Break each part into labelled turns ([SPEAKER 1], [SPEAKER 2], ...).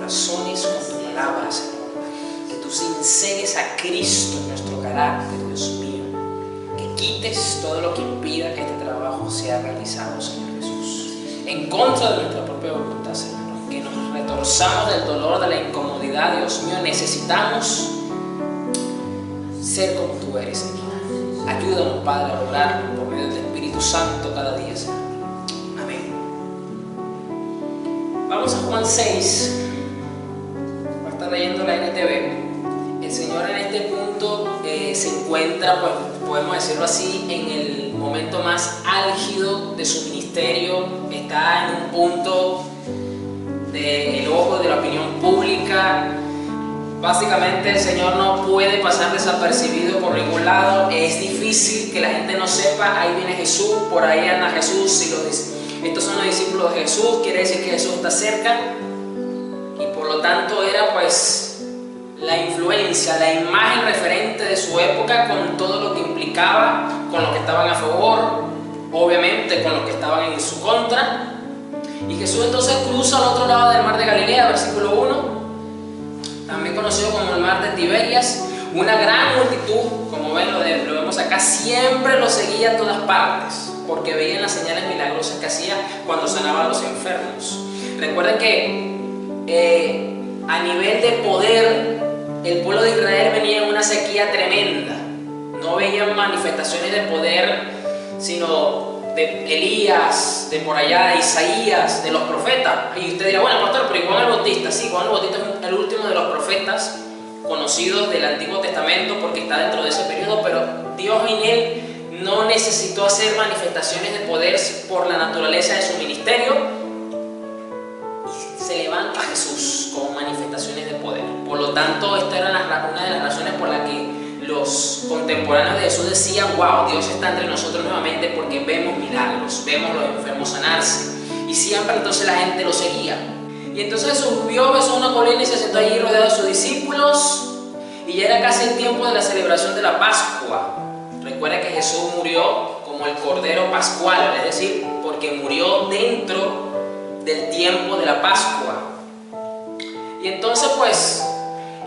[SPEAKER 1] corazones con tu palabra, Señor. Que tú sinceres a Cristo en nuestro carácter, Dios mío. Que quites todo lo que impida que este trabajo sea realizado, Señor Jesús. En contra de nuestra propia voluntad, Señor. Que nos retorzamos del dolor, de la incomodidad, Dios mío. Necesitamos ser como tú eres, Señor. Ayúdanos, Padre, a orar por medio del Espíritu Santo cada día, Señor. Amén. Vamos a Juan 6. Va a estar leyendo la NTV. El Señor en este punto se encuentra, pues, podemos decirlo así, en el momento más álgido de su ministerio. Está en un punto del ojo de la opinión pública. Básicamente el Señor no puede pasar desapercibido por ningún lado. Es difícil que la gente no sepa, ahí viene Jesús, por ahí anda Jesús. Estos son los discípulos de Jesús, quiere decir que Jesús está cerca. Y por lo tanto era pues la influencia, la imagen referente de su época, con todo lo que implicaba, con los que estaban a favor, obviamente con los que estaban en su contra. Y Jesús entonces cruza al otro lado del mar de Galilea, versículo 1. También conocido como el mar de Tiberias. Una gran multitud, como ven, lo vemos acá, siempre lo seguía a todas partes, porque veían las señales milagrosas que hacía cuando sanaba a los enfermos. Recuerden que a nivel de poder, el pueblo de Israel venía en una sequía tremenda. No veían manifestaciones de poder, sino de Elías, de por allá, de Isaías, de los profetas. Y usted dirá, bueno, pastor, pero ¿y Juan el Bautista? Sí, Juan el Bautista es el último de los profetas conocidos del Antiguo Testamento, porque está dentro de ese periodo, pero Dios en él no necesitó hacer manifestaciones de poder por la naturaleza de su ministerio. Y se levanta Jesús con manifestaciones de poder. Por lo tanto, esta era una de las razones por las que los contemporáneos de Jesús decían, wow, Dios está entre nosotros nuevamente, porque vemos milagros, vemos los enfermos sanarse. Y siempre entonces la gente lo seguía. Y entonces Jesús besó una colina y se sentó allí rodeado de sus discípulos. Y ya era casi el tiempo de la celebración de la Pascua. Recuerda que Jesús murió como el Cordero Pascual, es decir, porque murió dentro del tiempo de la Pascua. Y entonces pues,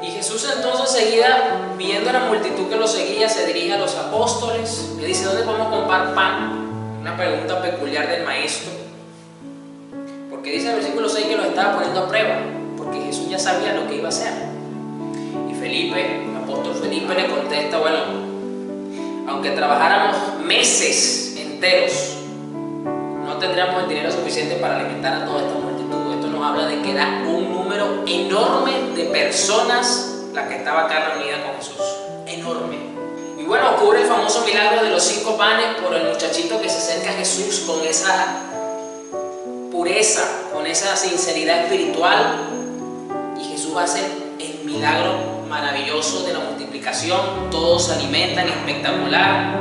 [SPEAKER 1] y Jesús entonces enseguida, viendo la multitud que lo seguía, se dirige a los apóstoles, le dice, ¿dónde podemos comprar pan? Una pregunta peculiar del maestro, porque dice el versículo 6 que lo estaba poniendo a prueba, porque Jesús ya sabía lo que iba a hacer. Y Felipe, el apóstol Felipe, le contesta, bueno, aunque trabajáramos meses enteros, no tendríamos el dinero suficiente para alimentar a toda esta multitud. Esto nos habla de que era un número enorme de personas las que estaba acá reunida con Jesús. Enorme. Y bueno, ocurre el famoso milagro de los 5 panes por el muchachito que se acerca a Jesús con esa pureza, con esa sinceridad espiritual. Y Jesús hace el milagro maravilloso de la multiplicación. Todos se alimentan, espectacular.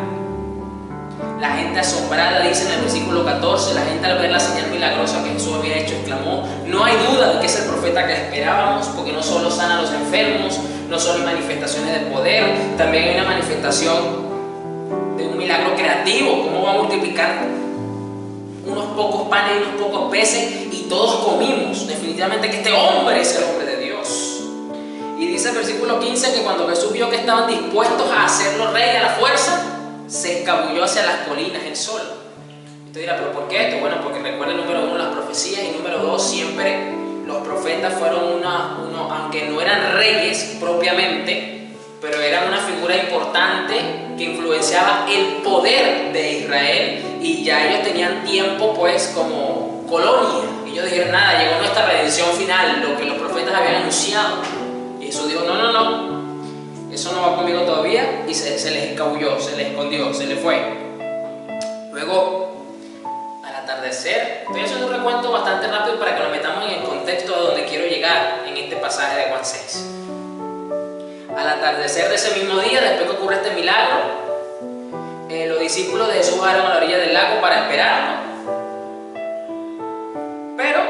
[SPEAKER 1] La gente asombrada, dice en el versículo 14, la gente al ver la señal milagrosa que Jesús había hecho exclamó, no hay duda de que es el profeta que esperábamos, porque no solo sana a los enfermos, no solo hay manifestaciones de poder, también hay una manifestación de un milagro creativo. ¿Cómo va a multiplicar unos pocos panes y unos pocos peces? Y todos comimos. Definitivamente que este hombre es el hombre de Dios. Y dice el versículo 15 que cuando Jesús vio que estaban dispuestos a hacerlo rey a la fuerza, se escabulló hacia las colinas él solo. Usted dirá, ¿pero por qué esto? Bueno, porque recuerda, número 1, las profecías, y número 2, siempre los profetas fueron aunque no eran reyes propiamente, pero eran una figura importante que influenciaba el poder de Israel, y ya ellos tenían tiempo pues como colonia. Ellos dijeron, nada, llegó nuestra redención final, lo que los profetas habían anunciado. Y Jesús dijo, no, eso no va conmigo todavía, y se les escabulló, se les escondió, se les fue. Luego, al atardecer, estoy haciendo un recuento bastante rápido para que nos metamos en el contexto a donde quiero llegar en este pasaje de Juan 6. Al atardecer de ese mismo día, después que ocurre este milagro, los discípulos de Jesús bajaron a la orilla del lago para esperarlo. Pero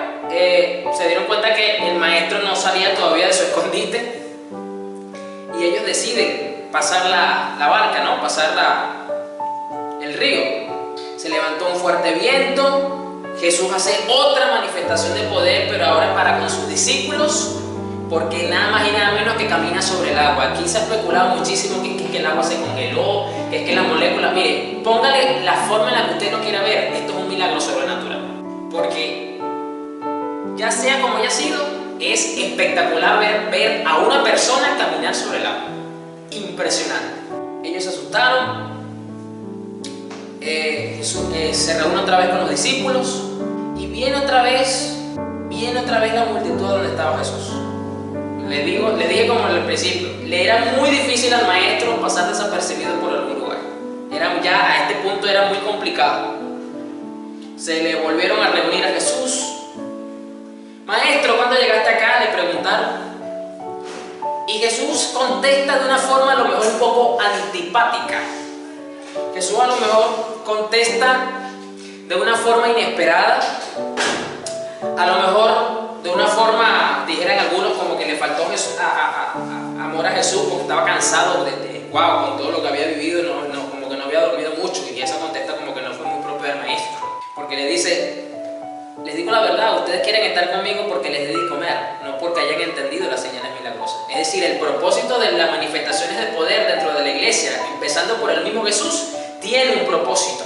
[SPEAKER 1] se dieron cuenta que el maestro no salía todavía de su escondite. Y ellos deciden pasar la barca, pasar el río. Se levantó un fuerte viento, Jesús hace otra manifestación de poder, pero ahora para con sus discípulos, porque nada más y nada menos que camina sobre el agua. Aquí se ha especulado muchísimo que el agua se congeló, que es que las moléculas... Mire, póngale la forma en la que usted lo quiera ver. Esto es un milagro sobrenatural. Porque ya sea como haya sido, es espectacular ver a una persona caminar sobre el agua. Impresionante. Ellos se asustaron. Jesús se reúne otra vez con los discípulos y viene otra vez la multitud donde estaba Jesús. Le dije como al principio, le era muy difícil al maestro pasar desapercibido por algún lugar. Ya a este punto era muy complicado. Se le volvieron a reunir a Jesús. Maestro, ¿cuándo llegaste acá?, le preguntaron. Y Jesús contesta de una forma a lo mejor un poco antipática. Jesús a lo mejor contesta de una forma inesperada, a lo mejor de una forma, dijeran algunos, como que le faltó amor a Jesús porque estaba cansado con todo lo que había vivido, como que no había dormido mucho, y esa contesta como que no fue muy propia del maestro, porque le dice: les digo la verdad, ustedes quieren estar conmigo porque les di de comer, no porque hayan entendido las señales milagrosas. Es decir, el propósito de las manifestaciones de poder dentro de la iglesia, empezando por el mismo Jesús, tiene un propósito.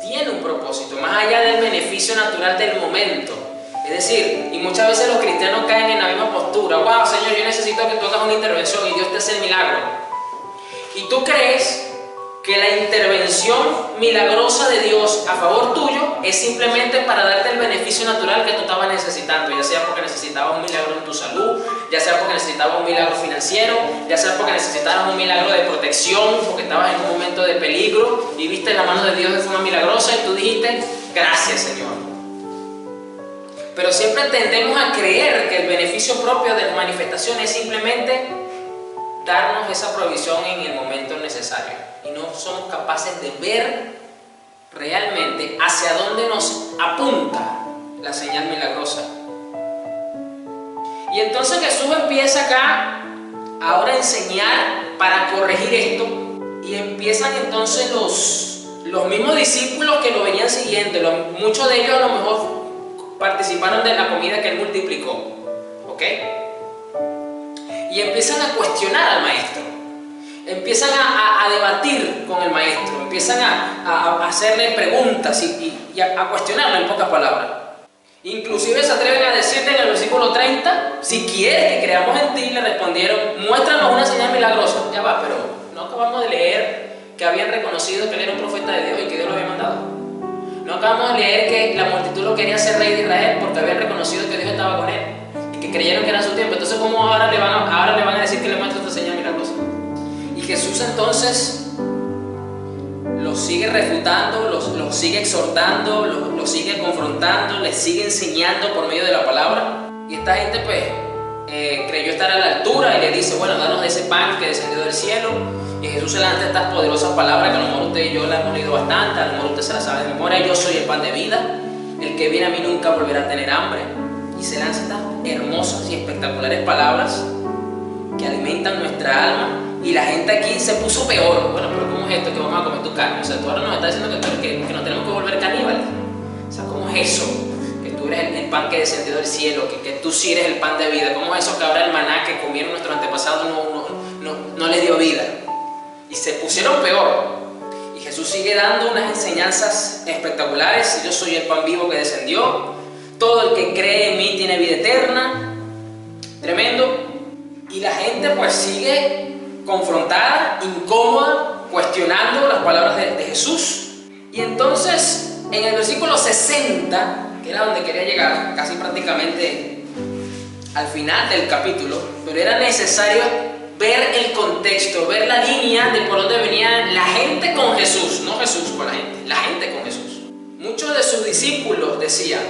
[SPEAKER 1] Tiene un propósito, más allá del beneficio natural del momento. Es decir, y muchas veces los cristianos caen en la misma postura: wow, Señor, yo necesito que tú hagas una intervención, y Dios te hace el milagro. Y tú crees que la intervención milagrosa de Dios a favor tuyo es simplemente para darte el beneficio natural que tú estabas necesitando, ya sea porque necesitabas un milagro en tu salud, ya sea porque necesitabas un milagro financiero, ya sea porque necesitabas un milagro de protección, porque estabas en un momento de peligro y viste la mano de Dios de forma milagrosa y tú dijiste: gracias, Señor. Pero siempre tendemos a creer que el beneficio propio de la manifestación es simplemente darnos esa provisión en el momento necesario, y no somos capaces de ver realmente hacia dónde nos apunta la señal milagrosa. Y entonces Jesús empieza acá ahora a enseñar para corregir esto, y empiezan entonces los mismos discípulos que lo venían siguiendo. Muchos de ellos a lo mejor participaron de la comida que él multiplicó, ¿ok? Y empiezan a cuestionar al maestro, empiezan a debatir con el maestro, empiezan a hacerle preguntas y a cuestionarlo, en pocas palabras. Inclusive se atreven a decirle en el versículo 30: si quieres que creamos en ti, le respondieron, muéstranos una señal milagrosa. Ya va, pero no acabamos de leer que habían reconocido que él era un profeta de Dios y que Dios lo había mandado. No acabamos de leer que la multitud lo quería hacer rey de Israel porque habían reconocido que Dios estaba con él y que creyeron que era su tiempo. Entonces, ¿cómo ahora le van a decir que le muestra esta señal milagrosa? Y Jesús entonces los sigue refutando, los sigue exhortando, los sigue confrontando, les sigue enseñando por medio de la palabra. Y esta gente pues creyó estar a la altura y le dice: bueno, danos de ese pan que descendió del cielo. Y Jesús se lanza estas poderosas palabras que a lo mejor usted y yo las hemos leído bastante, a lo mejor usted se las sabe de memoria: yo soy el pan de vida, el que viene a mí nunca volverá a tener hambre. Y se lanza estas hermosas y espectaculares palabras que alimentan nuestra alma. Y la gente aquí se puso peor. Bueno, pero ¿cómo es esto que vamos a comer tu carne? O sea, tú ahora nos estás diciendo que nos tenemos que volver caníbales. O sea, ¿cómo es eso? Que tú eres el pan que descendió del cielo, que tú sí eres el pan de vida. ¿Cómo es eso que ahora el maná que comieron nuestros antepasados no les dio vida? Y se pusieron peor. Y Jesús sigue dando unas enseñanzas espectaculares: yo soy el pan vivo que descendió, todo el que cree en mí tiene vida eterna. Tremendo. Y la gente pues sigue confrontada, incómoda, cuestionando las palabras de Jesús. Y entonces en el versículo 60, que era donde quería llegar, casi prácticamente al final del capítulo, pero era necesario ver el contexto, ver la línea de por dónde venía la gente con Jesús, no Jesús con la gente con Jesús. Muchos de sus discípulos decían,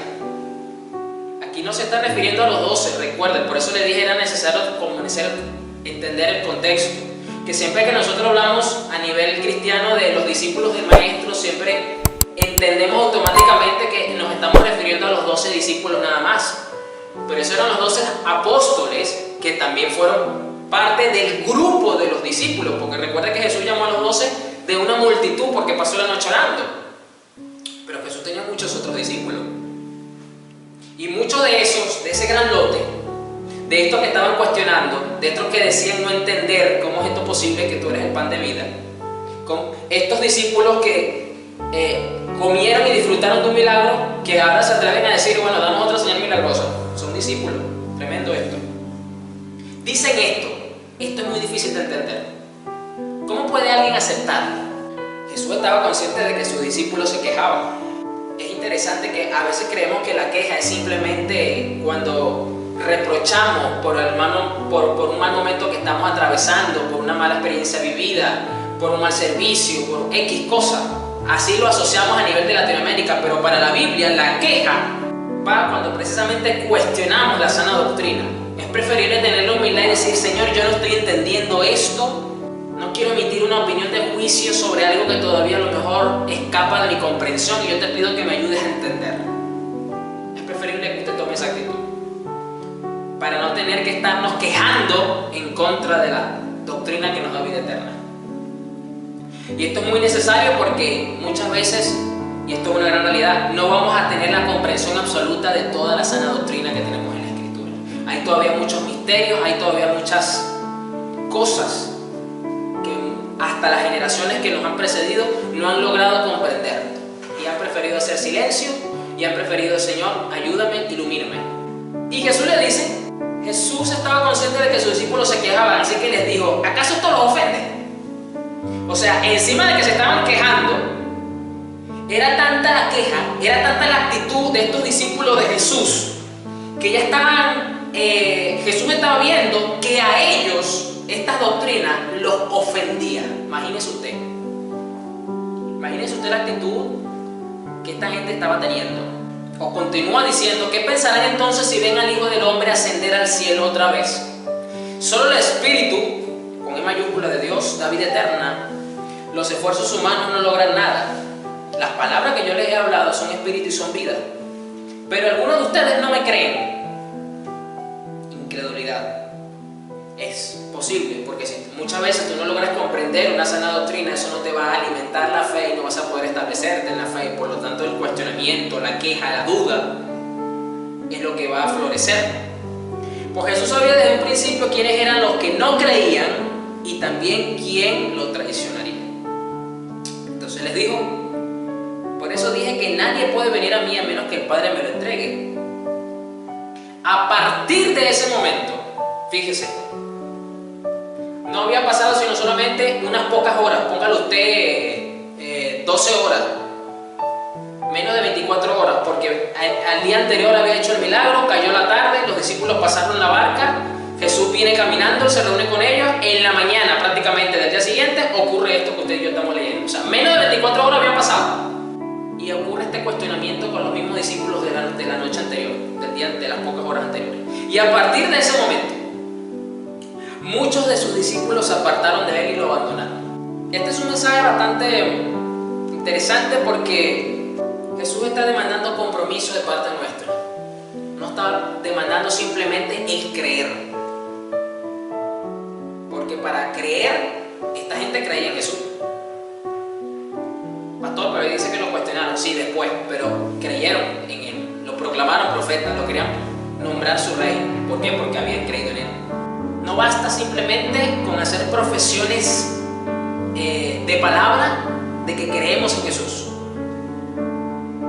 [SPEAKER 1] aquí no se está refiriendo a los 12, recuerden, por eso le dije era necesario entender el contexto, que siempre que nosotros hablamos a nivel cristiano de los discípulos del maestro, siempre entendemos automáticamente que nos estamos refiriendo a los 12 discípulos nada más, pero esos eran los 12 apóstoles que también fueron parte del grupo de los discípulos, porque recuerda que Jesús llamó a los 12 de una multitud porque pasó la noche orando, pero Jesús tenía muchos muchos otros discípulos. Y muchos de ese gran lote, de estos que estaban cuestionando, de estos que decían no entender cómo es esto posible que tú eres el pan de vida, con estos discípulos que comieron y disfrutaron de un milagro, que ahora se atreven a decir, bueno, damos otra señal milagrosa. Son discípulos, tremendo esto. Dicen esto es muy difícil de entender. ¿Cómo puede alguien aceptar? Jesús estaba consciente de que sus discípulos se quejaban. Es interesante que a veces creemos que la queja es simplemente cuando reprochamos por un mal momento que estamos atravesando, por una mala experiencia vivida, por un mal servicio, por X cosa. Así lo asociamos a nivel de Latinoamérica, pero para la Biblia la queja va cuando precisamente cuestionamos la sana doctrina. Es preferible tener la humildad y decir, Señor, yo no estoy entendiendo esto. No quiero emitir una opinión de juicio sobre algo que todavía a lo mejor escapa de mi comprensión y yo te pido que me ayudes a entender. Es preferible que usted tome esa actitud para no tener que estarnos quejando en contra de la doctrina que nos da vida eterna. Y esto es muy necesario porque muchas veces, y esto es una gran realidad, no vamos a tener la comprensión absoluta de toda la sana doctrina que tenemos en la Escritura. Hay todavía muchos misterios, hay todavía muchas cosas hasta las generaciones que nos han precedido no han logrado comprender y han preferido hacer silencio y han preferido, Señor, ayúdame, ilumíname. Y Jesús le dice, Jesús estaba consciente de que sus discípulos se quejaban, así que les dijo, ¿acaso esto los ofende? O sea, encima de que se estaban quejando, era tanta la queja, era tanta la actitud de estos discípulos de Jesús, que ya estaban, Jesús estaba viendo que a ellos esta doctrina los ofendía. Imagínese usted la actitud que esta gente estaba teniendo. O continúa diciendo, ¿qué pensarán entonces si ven al Hijo del Hombre ascender al cielo otra vez? Solo el Espíritu, con E mayúscula, de Dios, da vida eterna. Los esfuerzos humanos no logran nada. Las palabras que yo les he hablado son espíritu y son vida. Pero algunos de ustedes no me creen. Incredulidad. Es posible, porque si muchas veces tú no logras comprender una sana doctrina, eso no te va a alimentar la fe y no vas a poder establecerte en la fe. Por lo tanto, el cuestionamiento, la queja, la duda es lo que va a florecer. Pues Jesús sabía desde un principio quiénes eran los que no creían y también quién lo traicionaría. Entonces les dijo, por eso dije que nadie puede venir a mí a menos que el Padre me lo entregue. A partir de ese momento, fíjese, no había pasado sino solamente unas pocas horas, póngale usted 12 horas, menos de 24 horas, porque al día anterior había hecho el milagro, cayó la tarde, los discípulos pasaron la barca, Jesús viene caminando, se reúne con ellos, en la mañana prácticamente del día siguiente ocurre esto que usted y yo estamos leyendo. O sea, menos de 24 horas habían pasado y ocurre este cuestionamiento con los mismos discípulos de la noche anterior, de las pocas horas anteriores. Y a partir de ese momento, muchos de sus discípulos se apartaron de él y lo abandonaron. Este es un mensaje bastante interesante porque Jesús está demandando compromiso de parte nuestra. No está demandando simplemente el creer. Porque para creer, esta gente creía en Jesús. Pastor, pero dice que lo cuestionaron. Sí, después, pero creyeron en él. Lo proclamaron profeta, lo querían nombrar su rey. ¿Por qué? Porque habían creído en él. No basta simplemente con hacer profesiones de palabra de que creemos en Jesús,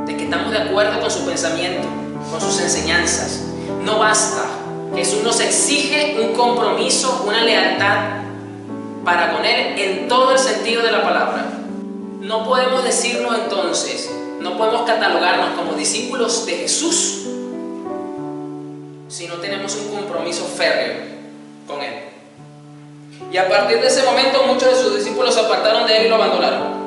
[SPEAKER 1] de que estamos de acuerdo con su pensamiento, con sus enseñanzas. No basta. Jesús nos exige un compromiso, una lealtad para con Él en todo el sentido de la palabra. No podemos decirnos entonces, no podemos catalogarnos como discípulos de Jesús si no tenemos un compromiso férreo con Él. Y a partir de ese momento muchos de sus discípulos se apartaron de Él y lo abandonaron.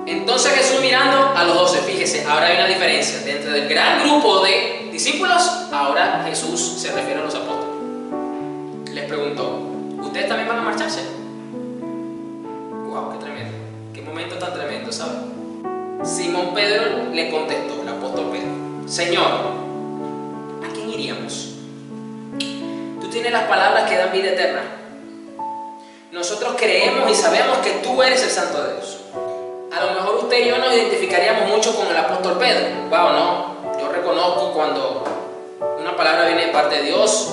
[SPEAKER 1] Entonces Jesús, mirando a los 12, fíjese, ahora hay una diferencia. Dentro del gran grupo de discípulos, ahora Jesús se refiere a los apóstoles. Les preguntó, ¿ustedes también van a marcharse? ¡Wow! ¡Qué tremendo! ¡Qué momento tan tremendo!, ¿sabe? Simón Pedro le contestó, el apóstol Pedro, Señor, ¿a quién iríamos? Tú tienes las palabras que dan vida eterna. Nosotros creemos y sabemos que tú eres el Santo de Dios. A lo mejor usted y yo nos identificaríamos mucho con el apóstol Pedro. Wow, no, yo reconozco cuando una palabra viene de parte de Dios,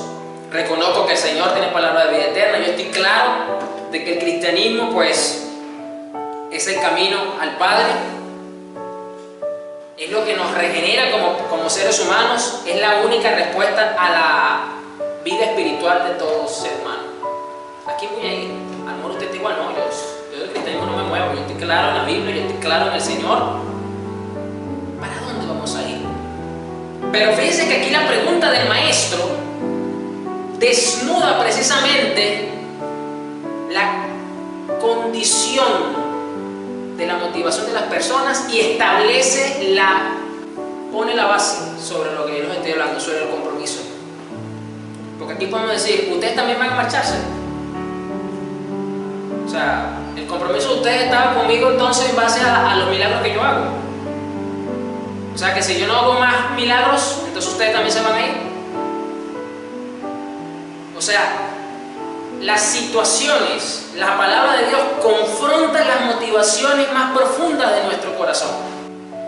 [SPEAKER 1] reconozco que el Señor tiene palabra de vida eterna, yo estoy claro de que el cristianismo pues es el camino al Padre, es lo que nos regenera como seres humanos, es la única respuesta a la vida espiritual de todo ser humano. Aquí voy a ir, a lo mejor usted está igual, no, yo del cristianismo no me muevo, yo estoy claro en la Biblia, yo estoy claro en el Señor. ¿Para dónde vamos a ir? Pero fíjense que aquí la pregunta del maestro desnuda precisamente la condición de la motivación de las personas y pone la base sobre lo que yo les estoy hablando, sobre el compromiso. Porque aquí podemos decir, ustedes también van a marcharse. O sea, el compromiso de ustedes estaba conmigo entonces en base a los milagros que yo hago. O sea, que si yo no hago más milagros, entonces ustedes también se van a ir. O sea, las situaciones, la palabra de Dios confronta las motivaciones más profundas de nuestro corazón.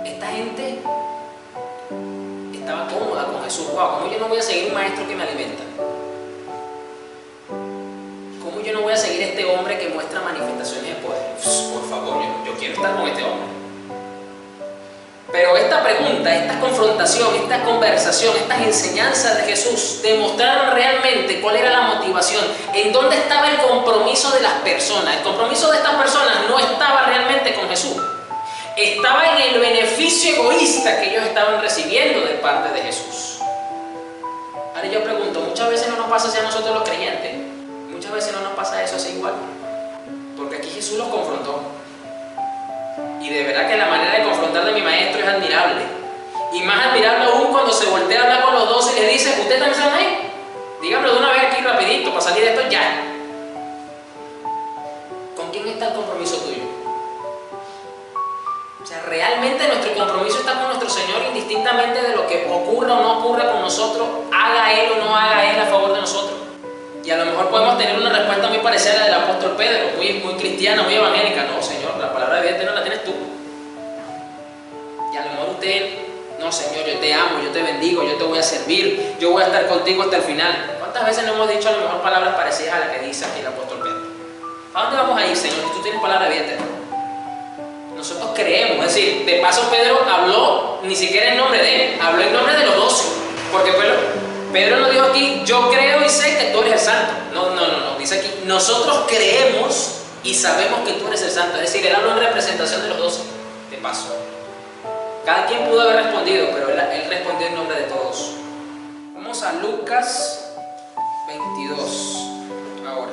[SPEAKER 1] Esta gente estaba cómoda con Jesús. Wow, ¿cómo yo no voy a seguir un maestro que me alimenta? ¿Cómo yo no voy a seguir a este hombre que muestra manifestaciones de poder? Por favor, yo quiero estar con este hombre. Pero esta pregunta, esta confrontación, esta conversación, estas enseñanzas de Jesús demostraron realmente cuál era la motivación, en dónde estaba el compromiso de las personas. El compromiso de estas personas no estaba realmente con Jesús, estaba en el beneficio egoísta que ellos estaban recibiendo de parte de Jesús. Ahora yo pregunto, muchas veces no nos pasa así a nosotros los creyentes, muchas veces no nos pasa eso así igual, porque aquí Jesús los confrontó. Y de verdad que la manera de confrontar de mi maestro es admirable. Y más admirable aún cuando se voltea a hablar con los 12 y les dice, ¿ustedes también se van a ir? Díganmelo de una vez aquí rapidito para salir de esto ya. ¿Con quién está el compromiso tuyo? O sea, realmente nuestro compromiso está con nuestro Señor indistintamente de lo que ocurra o no ocurra con nosotros, haga Él o no haga Él a favor de nosotros. Y a lo mejor podemos tener una respuesta muy parecida a la del apóstol Pedro, muy cristiana, muy evangélica. No, Señor, la palabra de vida no la tienes tú. Y a lo mejor usted, no, Señor, yo te amo, yo te bendigo, yo te voy a servir, yo voy a estar contigo hasta el final. ¿Cuántas veces no hemos dicho a lo mejor palabras parecidas a las que dice aquí el apóstol Pedro? ¿A dónde vamos a ir, Señor? Tú tienes palabra de vida eterna. Nosotros creemos, es decir, de paso Pedro habló ni siquiera en nombre de él, habló en nombre de los 12, porque Pedro no dijo aquí, yo creo y sé que tú eres el santo. No, dice aquí, nosotros creemos y sabemos que tú eres el santo. Es decir, él habló en representación de los 12, de paso. Cada quien pudo haber respondido, pero él respondió en nombre de todos. Vamos a Lucas 22, ahora.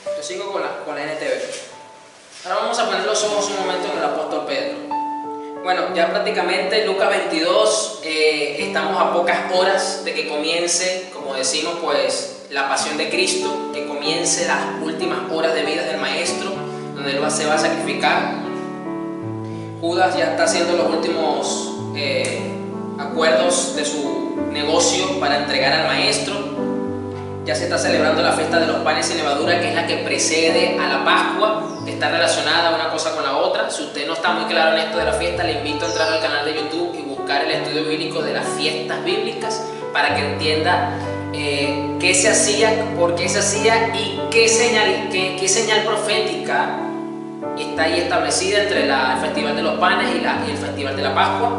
[SPEAKER 1] Yo sigo con la NTV. Ahora vamos a poner los ojos un momento en el apóstol Pedro. Bueno, ya prácticamente Lucas 22, estamos a pocas horas de que comience, como decimos, pues la pasión de Cristo, que comience las últimas horas de vida del Maestro, donde Él se va a sacrificar. Judas ya está haciendo los últimos acuerdos de su negocio para entregar al Maestro. Ya se está celebrando la fiesta de los panes sin levadura, que es la que precede a la Pascua, que está relacionada una cosa con la otra. Si usted no está muy claro en esto de la fiesta, le invito a entrar al canal de YouTube y buscar el estudio bíblico de las fiestas bíblicas para que entienda qué se hacía, por qué se hacía y qué señal profética está ahí establecida entre el Festival de los Panes y el Festival de la Pascua.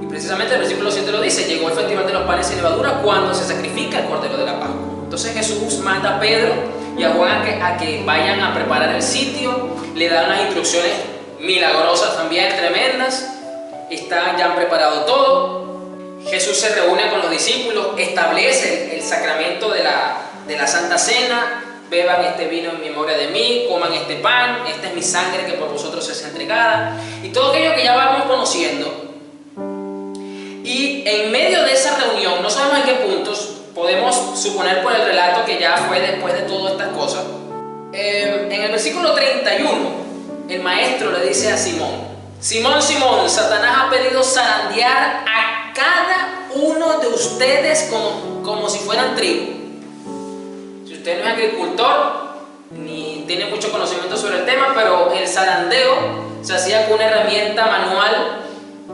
[SPEAKER 1] Precisamente el versículo 7 lo dice, llegó el festival de los panes sin levadura cuando se sacrifica el cordero de la Pascua. Entonces Jesús manda a Pedro y a Juan a que vayan a preparar el sitio, le dan unas instrucciones milagrosas también, tremendas, ya han preparado todo. Jesús se reúne con los discípulos, establece el sacramento de la Santa Cena, beban este vino en memoria de mí, coman este pan, esta es mi sangre que por vosotros es entregada, y todo aquello que ya vamos conociendo. Y en medio de esa reunión, no sabemos en qué puntos, podemos suponer por el relato que ya fue después de todas estas cosas. En el versículo 31, el maestro le dice a Simón, Simón, Simón, Satanás ha pedido zarandear a cada uno de ustedes como si fueran trigo. Si usted no es agricultor, ni tiene mucho conocimiento sobre el tema, pero el zarandeo se hacía con una herramienta manual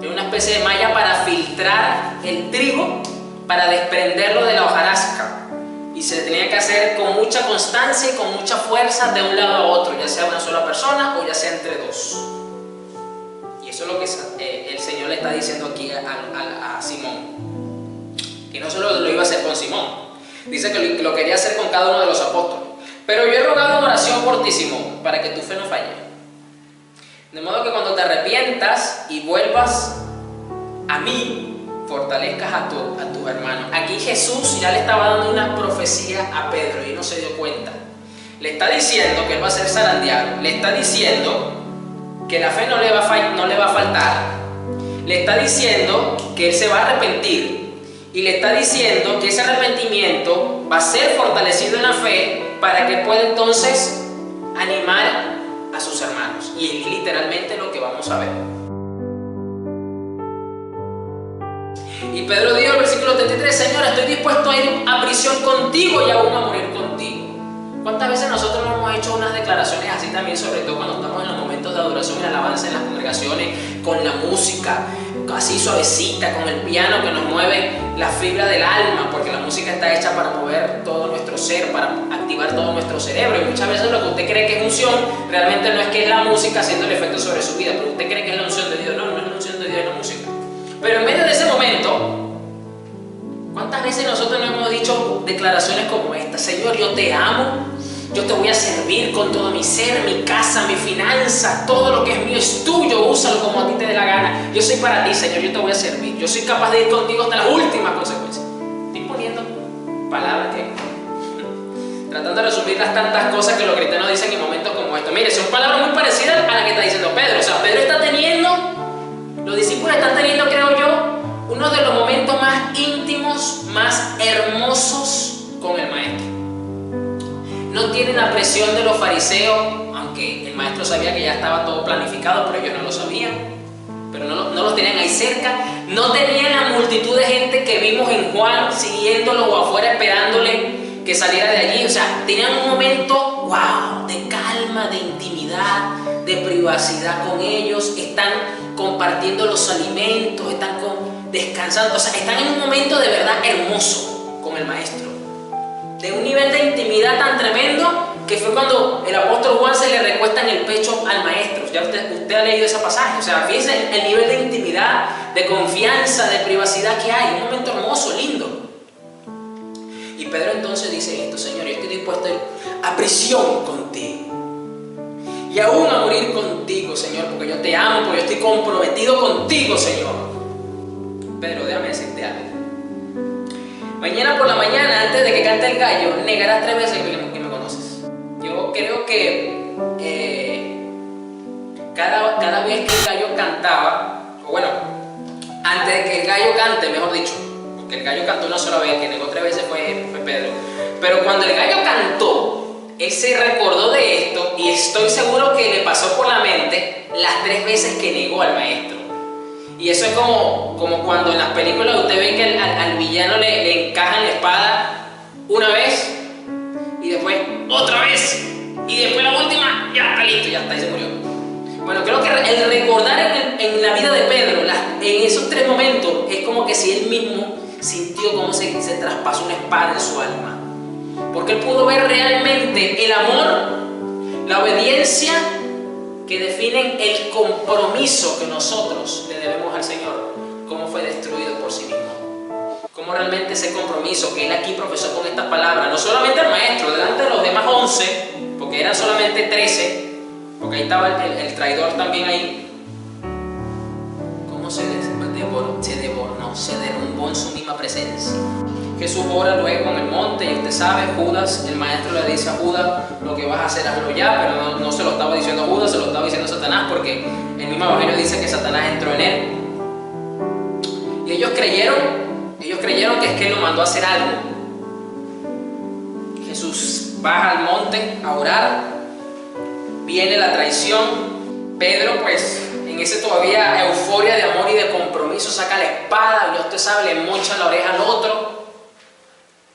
[SPEAKER 1] de una especie de malla para filtrar el trigo, para desprenderlo de la hojarasca. Y se tenía que hacer con mucha constancia y con mucha fuerza de un lado a otro, ya sea una sola persona o ya sea entre dos. Y eso es lo que el Señor le está diciendo aquí a Simón. Que no solo lo iba a hacer con Simón, dice que lo quería hacer con cada uno de los apóstoles. Pero yo he rogado en oración por ti, Simón, para que tu fe no falle. De modo que cuando te arrepientas y vuelvas a mí, fortalezcas a tu hermano. Aquí Jesús ya le estaba dando una profecía a Pedro y no se dio cuenta. Le está diciendo que él va a ser zarandeado. Le está diciendo que la fe no le va a faltar. Le está diciendo que él se va a arrepentir. Y le está diciendo que ese arrepentimiento va a ser fortalecido en la fe para que pueda entonces animar a sus hermanos. Y es literalmente lo que vamos a ver. Y Pedro dijo en el versículo 33, Señor, estoy dispuesto a ir a prisión contigo y aún a morir contigo. ¿Cuántas veces nosotros no hemos hecho unas declaraciones así también, sobre todo cuando estamos en los momentos de adoración y alabanza en las congregaciones, con la música así suavecita, con el piano que nos mueve la fibra del alma, porque la música está hecha para mover todo nuestro ser, para activar todo nuestro cerebro, y muchas veces lo que usted cree que es unción, realmente no es que es la música haciendo el efecto sobre su vida, pero usted cree que es la unción de Dios. No, no es la unción de Dios, es la música. Pero en medio de ese momento, ¿cuántas veces nosotros no hemos dicho declaraciones como esta? Señor, yo te amo, yo te voy a servir con todo mi ser, mi casa, mi finanza, todo lo que es mío es tuyo, úsalo como a ti te dé la gana. Yo soy para ti, Señor, yo te voy a servir. Yo soy capaz de ir contigo hasta las últimas consecuencias. Estoy poniendo palabras que... tratando de resumir las tantas cosas que los cristianos dicen en momentos como estos. Mire, son palabras muy parecidas a las que está diciendo Pedro. O sea, Pedro está teniendo, los discípulos están teniendo, creo yo, uno de los momentos más íntimos, más hermosos con el Maestro. No tienen la presión de los fariseos, aunque el Maestro sabía que ya estaba todo planificado, pero ellos no lo sabían. Pero no los tenían ahí cerca. No tenían la multitud de gente que vimos en Juan siguiéndolo o afuera esperándole que saliera de allí. O sea, tenían un momento, wow, de calma, de intimidad, de privacidad con ellos. Están compartiendo los alimentos, están descansando. O sea, están en un momento de verdad hermoso con el Maestro. De un nivel de intimidad tan tremendo que fue cuando el apóstol Juan se le recuesta en el pecho al Maestro. Ya usted ha leído ese pasaje. O sea, fíjense el nivel de intimidad, de confianza, de privacidad que hay. Un momento hermoso, lindo. Y Pedro entonces dice esto: Señor, yo estoy dispuesto a ir a prisión contigo y aún a morir contigo, Señor, porque yo te amo, porque yo estoy comprometido contigo, Señor. Pedro, déjame decirte algo. Mañana por la mañana, antes de que cante el gallo, negarás 3 veces que me conoces. Yo creo que cada vez que el gallo cantaba, o bueno, antes de que el gallo cante, mejor dicho, porque el gallo cantó una sola vez, que negó 3 veces fue Pedro. Pero cuando el gallo cantó, él se recordó de esto y estoy seguro que le pasó por la mente las 3 veces que negó al Maestro. Y eso es como cuando en las películas usted ve que al villano le encajan la espada una vez y después otra vez y después la última, ya está listo, ya está, y se murió. Bueno, creo que el recordar en la vida de Pedro, en esos 3 momentos, es como que si él mismo sintió cómo se traspasó una espada en su alma. Porque él pudo ver realmente el amor, la obediencia, que definen el compromiso que nosotros le debemos al Señor, cómo fue destruido por sí mismo. Cómo realmente ese compromiso que él aquí profesó con estas palabras, no solamente al Maestro, delante de los demás 11, porque eran solamente 13, porque ahí estaba el traidor también ahí, cómo se derrumbó en su misma presencia. Jesús ora luego en el monte y usted sabe, Judas, el Maestro le dice a Judas: lo que vas a hacer, hazlo ya. Pero no se lo estaba diciendo a Judas, se lo estaba diciendo a Satanás, porque el mismo Evangelio dice que Satanás entró en él. Y ellos creyeron que es que él lo mandó a hacer algo. Jesús baja al monte a orar, viene la traición. Pedro, pues, en ese todavía euforia de amor y de compromiso, saca la espada, y usted sabe, le mocha la oreja al otro.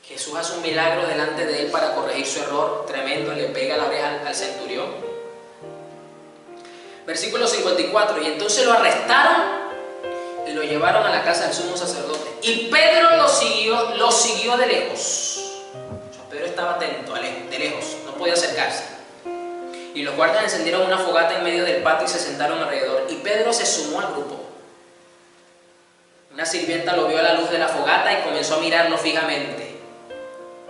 [SPEAKER 1] Jesús Jesús hace un milagro delante de él para corregir su error tremendo, le pega la oreja al centurión. Versículo 54, y entonces lo arrestaron y lo llevaron a la casa del sumo sacerdote. Y Pedro lo siguió de lejos. O sea, Pedro estaba atento, de lejos, no podía acercarse. Y los guardias encendieron una fogata en medio del patio y se sentaron alrededor. Y Pedro se sumó al grupo. Una sirvienta lo vio a la luz de la fogata y comenzó a mirarlo fijamente.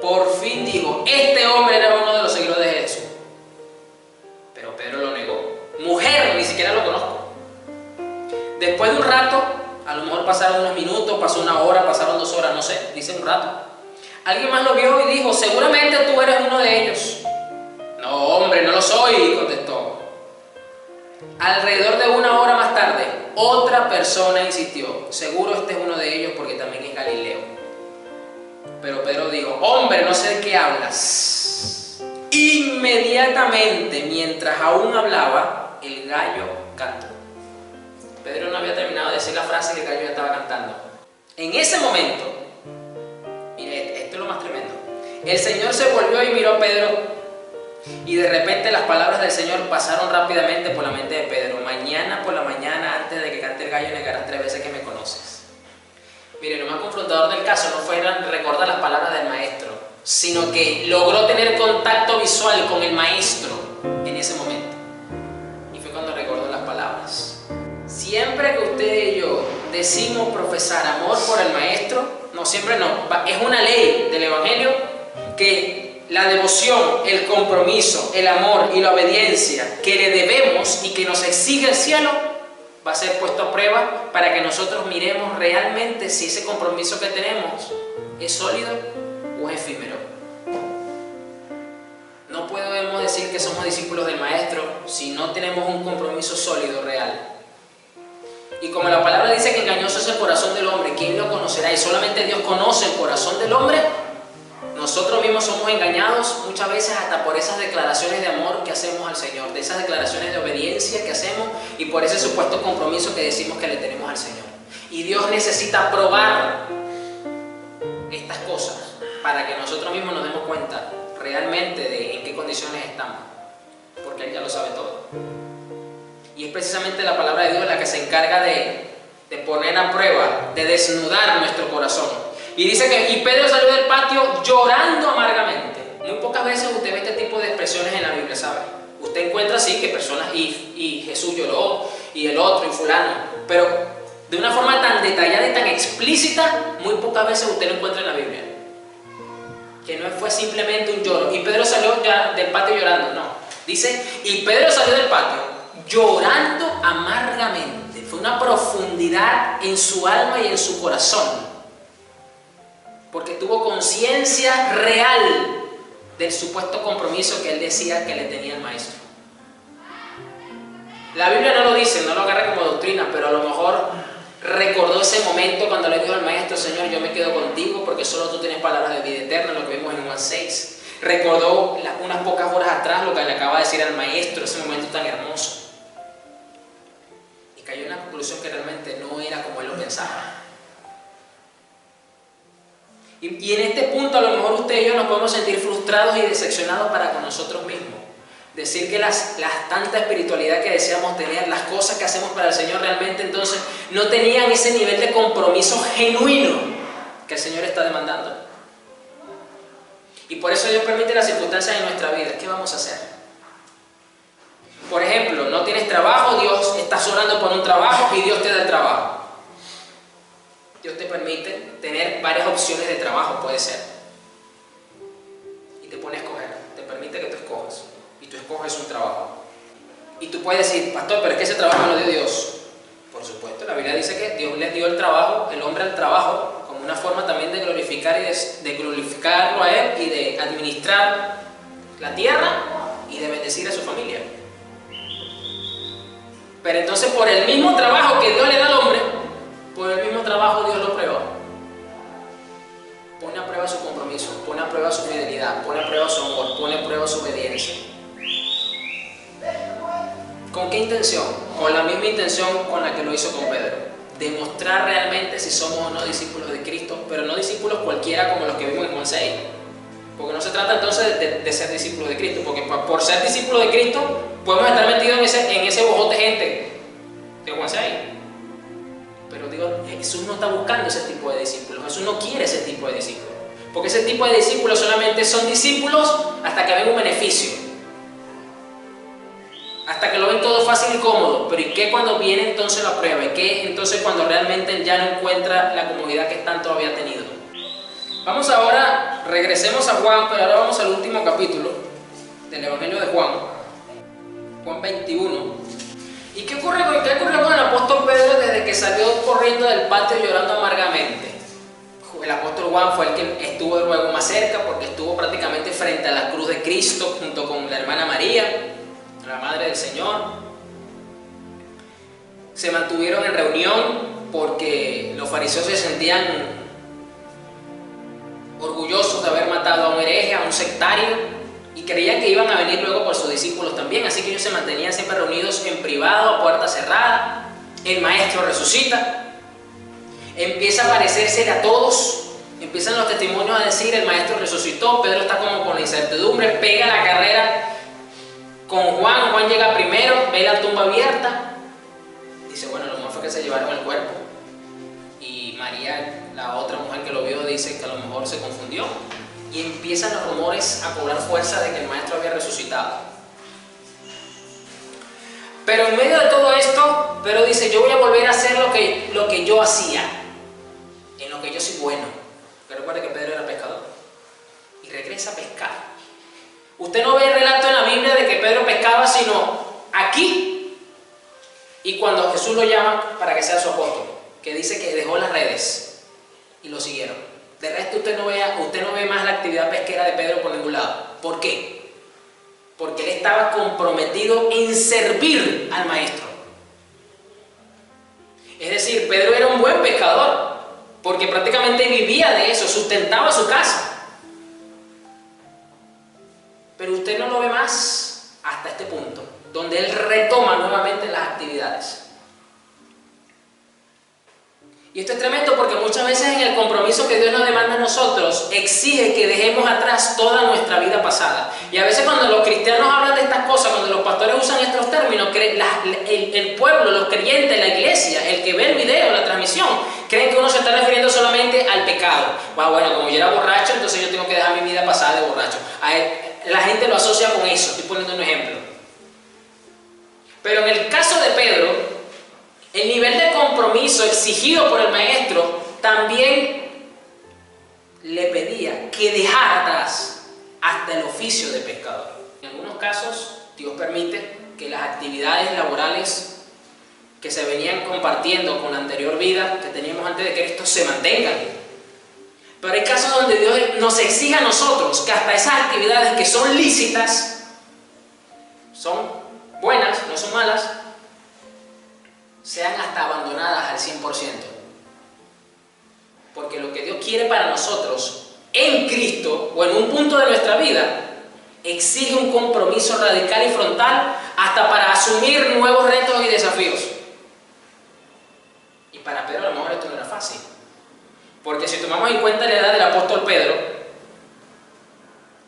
[SPEAKER 1] Por fin dijo, este hombre era uno de los seguidores de Jesús. Pero Pedro lo negó. Mujer, ni siquiera lo conozco. Después de un rato, a lo mejor pasaron unos minutos, pasó una hora, pasaron 2 horas, no sé, dice un rato. Alguien más lo vio y dijo, seguramente tú eres uno de ellos. No, hombre, no lo soy, contestó. Alrededor de 1 hora más tarde, otra persona insistió, seguro este es uno de ellos porque también es Galileo. Pero Pedro dijo, hombre, no sé de qué hablas. Inmediatamente, mientras aún hablaba, el gallo cantó. Pedro no había terminado de decir la frase que el gallo ya estaba cantando. En ese momento, mire, esto es lo más tremendo. El Señor se volvió y miró a Pedro. Y de repente las palabras del Señor pasaron rápidamente por la mente de Pedro. Mañana por la mañana, antes de que cante el gallo, negarás 3 veces que me conoces. Mire, lo más confrontador del caso no fue recordar las palabras del maestro, sino que logró tener contacto visual con el maestro en ese momento. Y fue cuando recordó las palabras. Siempre que usted y yo decimos profesar amor por el maestro, no, siempre no, es una ley del evangelio que la devoción, el compromiso, el amor y la obediencia que le debemos y que nos exige el cielo va a ser puesto a prueba para que nosotros miremos realmente si ese compromiso que tenemos es sólido o es efímero. No podemos decir que somos discípulos del Maestro si no tenemos un compromiso sólido, real. Y como la palabra dice que engañoso es el corazón del hombre, ¿quién lo conocerá? Y solamente Dios conoce el corazón del hombre. Nosotros mismos somos engañados muchas veces hasta por esas declaraciones de amor que hacemos al Señor, de esas declaraciones de obediencia que hacemos y por ese supuesto compromiso que decimos que le tenemos al Señor. Y Dios necesita probar estas cosas para que nosotros mismos nos demos cuenta realmente de en qué condiciones estamos, porque Él ya lo sabe todo. Y es precisamente la palabra de Dios la que se encarga de poner a prueba, de desnudar nuestro corazón. Y dice que Pedro salió del patio llorando amargamente. Muy pocas veces usted ve este tipo de expresiones en la Biblia, ¿sabe? Usted encuentra así que personas, y Jesús lloró, y el otro, y fulano, pero de una forma tan detallada y tan explícita, muy pocas veces usted lo encuentra en la Biblia. Que no fue simplemente un lloro. Y Pedro salió ya del patio llorando, no. Dice, y Pedro salió del patio llorando amargamente. Fue una profundidad en su alma y en su corazón. Porque tuvo conciencia real del supuesto compromiso que él decía que le tenía el maestro. La Biblia no lo dice, no lo agarra como doctrina, pero a lo mejor recordó ese momento cuando le dijo al maestro, Señor, yo me quedo contigo porque solo tú tienes palabras de vida eterna, lo que vimos en Juan 6. Recordó unas pocas horas atrás lo que le acaba de decir al maestro, ese momento tan hermoso. Y cayó en la conclusión que realmente no era como él lo pensaba. Y en este punto a lo mejor usted y yo nos podemos sentir frustrados y decepcionados para con nosotros mismos. Decir que la tanta espiritualidad que deseamos tener, las cosas que hacemos para el Señor realmente entonces no tenían ese nivel de compromiso genuino que el Señor está demandando. Y por eso Dios permite las circunstancias en nuestra vida. ¿Qué vamos a hacer? Por ejemplo, no tienes trabajo, Dios, estás orando por un trabajo y Dios te da el trabajo. Dios te permite tener varias opciones de trabajo, puede ser. Y te pone a escoger, te permite que tú escojas. Y tú escoges un trabajo. Y tú puedes decir, pastor, pero es que ese trabajo me lo dio Dios. Por supuesto, la Biblia dice que Dios le dio el trabajo, el hombre al trabajo, como una forma también de glorificar y de glorificarlo a Él y de administrar la tierra y de bendecir a su familia. Pero entonces por el mismo trabajo que Dios le da al hombre, por el mismo trabajo Dios lo prueba. Pone a prueba su compromiso, pone a prueba su fidelidad, pone a prueba su amor, pone a prueba su obediencia. ¿Con qué intención? Con la misma intención con la que lo hizo con Pedro. demostrar realmente si somos o no discípulos de Cristo, pero no discípulos cualquiera como los que vimos en Juan 6. Porque no se trata entonces de ser discípulos de Cristo, porque por ser discípulos de Cristo podemos estar metidos en ese bojote de gente de Juan 6. Pero digo, Jesús no está buscando ese tipo de discípulos, Jesús no quiere ese tipo de discípulos, porque ese tipo de discípulos solamente son discípulos hasta que ven un beneficio, hasta que lo ven todo fácil y cómodo. Pero ¿y qué cuando viene entonces la prueba? ¿Y qué entonces cuando realmente ya no encuentra la comodidad que tanto había tenido? Vamos ahora, regresemos a Juan, pero ahora vamos al último capítulo del Evangelio de Juan, Juan 21. ¿Y qué ocurrió con el apóstol Pedro desde que salió corriendo del patio llorando amargamente? El apóstol Juan fue el que estuvo luego más cerca, porque estuvo prácticamente frente a la cruz de Cristo junto con la hermana María, la madre del Señor. Se mantuvieron en reunión porque los fariseos se sentían orgullosos de haber matado a un hereje, a un sectario, y creían que iban a venir luego por sus discípulos también, así que ellos se mantenían siempre reunidos en privado, a puerta cerrada. El maestro resucita, empieza a aparecérsele a todos, empiezan los testimonios a decir: el maestro resucitó. Pedro está como con la incertidumbre, pega la carrera con Juan. Juan llega primero, ve la tumba abierta, dice: bueno, lo mejor fue que se llevaron el cuerpo. Y María, la otra mujer que lo vio, dice que a lo mejor se confundió. Y empiezan los rumores a cobrar fuerza de que el maestro había resucitado. Pero en medio de todo esto, Pedro dice: yo voy a volver a hacer lo que yo hacía, en lo que yo soy bueno. Pero recuerde que Pedro era pescador y regresa a pescar. Usted no ve el relato en la Biblia de que Pedro pescaba, sino aquí, y cuando Jesús lo llama para que sea su apóstol, que dice que dejó las redes y lo siguieron. De resto usted no ve más la actividad pesquera de Pedro por ningún lado. ¿Por qué? Porque él estaba comprometido en servir al maestro. Es decir, Pedro era un buen pescador, porque prácticamente vivía de eso, sustentaba su casa. Pero usted no lo ve más hasta este punto, donde él retoma nuevamente las actividades. Y esto es tremendo, porque muchas veces en el compromiso que Dios nos demanda a nosotros, exige que dejemos atrás toda nuestra vida pasada. Y a veces cuando los cristianos hablan de estas cosas, cuando los pastores usan estos términos, el pueblo, los creyentes, la iglesia, el que ve el video, la transmisión, creen que uno se está refiriendo solamente al pecado. Bueno, como yo era borracho, entonces yo tengo que dejar mi vida pasada de borracho. La gente lo asocia con eso, estoy poniendo un ejemplo. Pero en el caso de Pedro, el nivel de compromiso exigido por el maestro también le pedía que dejara atrás hasta el oficio de pescador. En algunos casos, Dios permite que las actividades laborales que se venían compartiendo con la anterior vida que teníamos antes de Cristo se mantengan. Pero hay casos donde Dios nos exige a nosotros que hasta esas actividades que son lícitas, son buenas, no son malas, sean hasta abandonadas al 100%. Porque lo que Dios quiere para nosotros en Cristo o en un punto de nuestra vida exige un compromiso radical y frontal hasta para asumir nuevos retos y desafíos. Y para Pedro a lo mejor esto no era fácil, porque si tomamos en cuenta la edad del apóstol Pedro,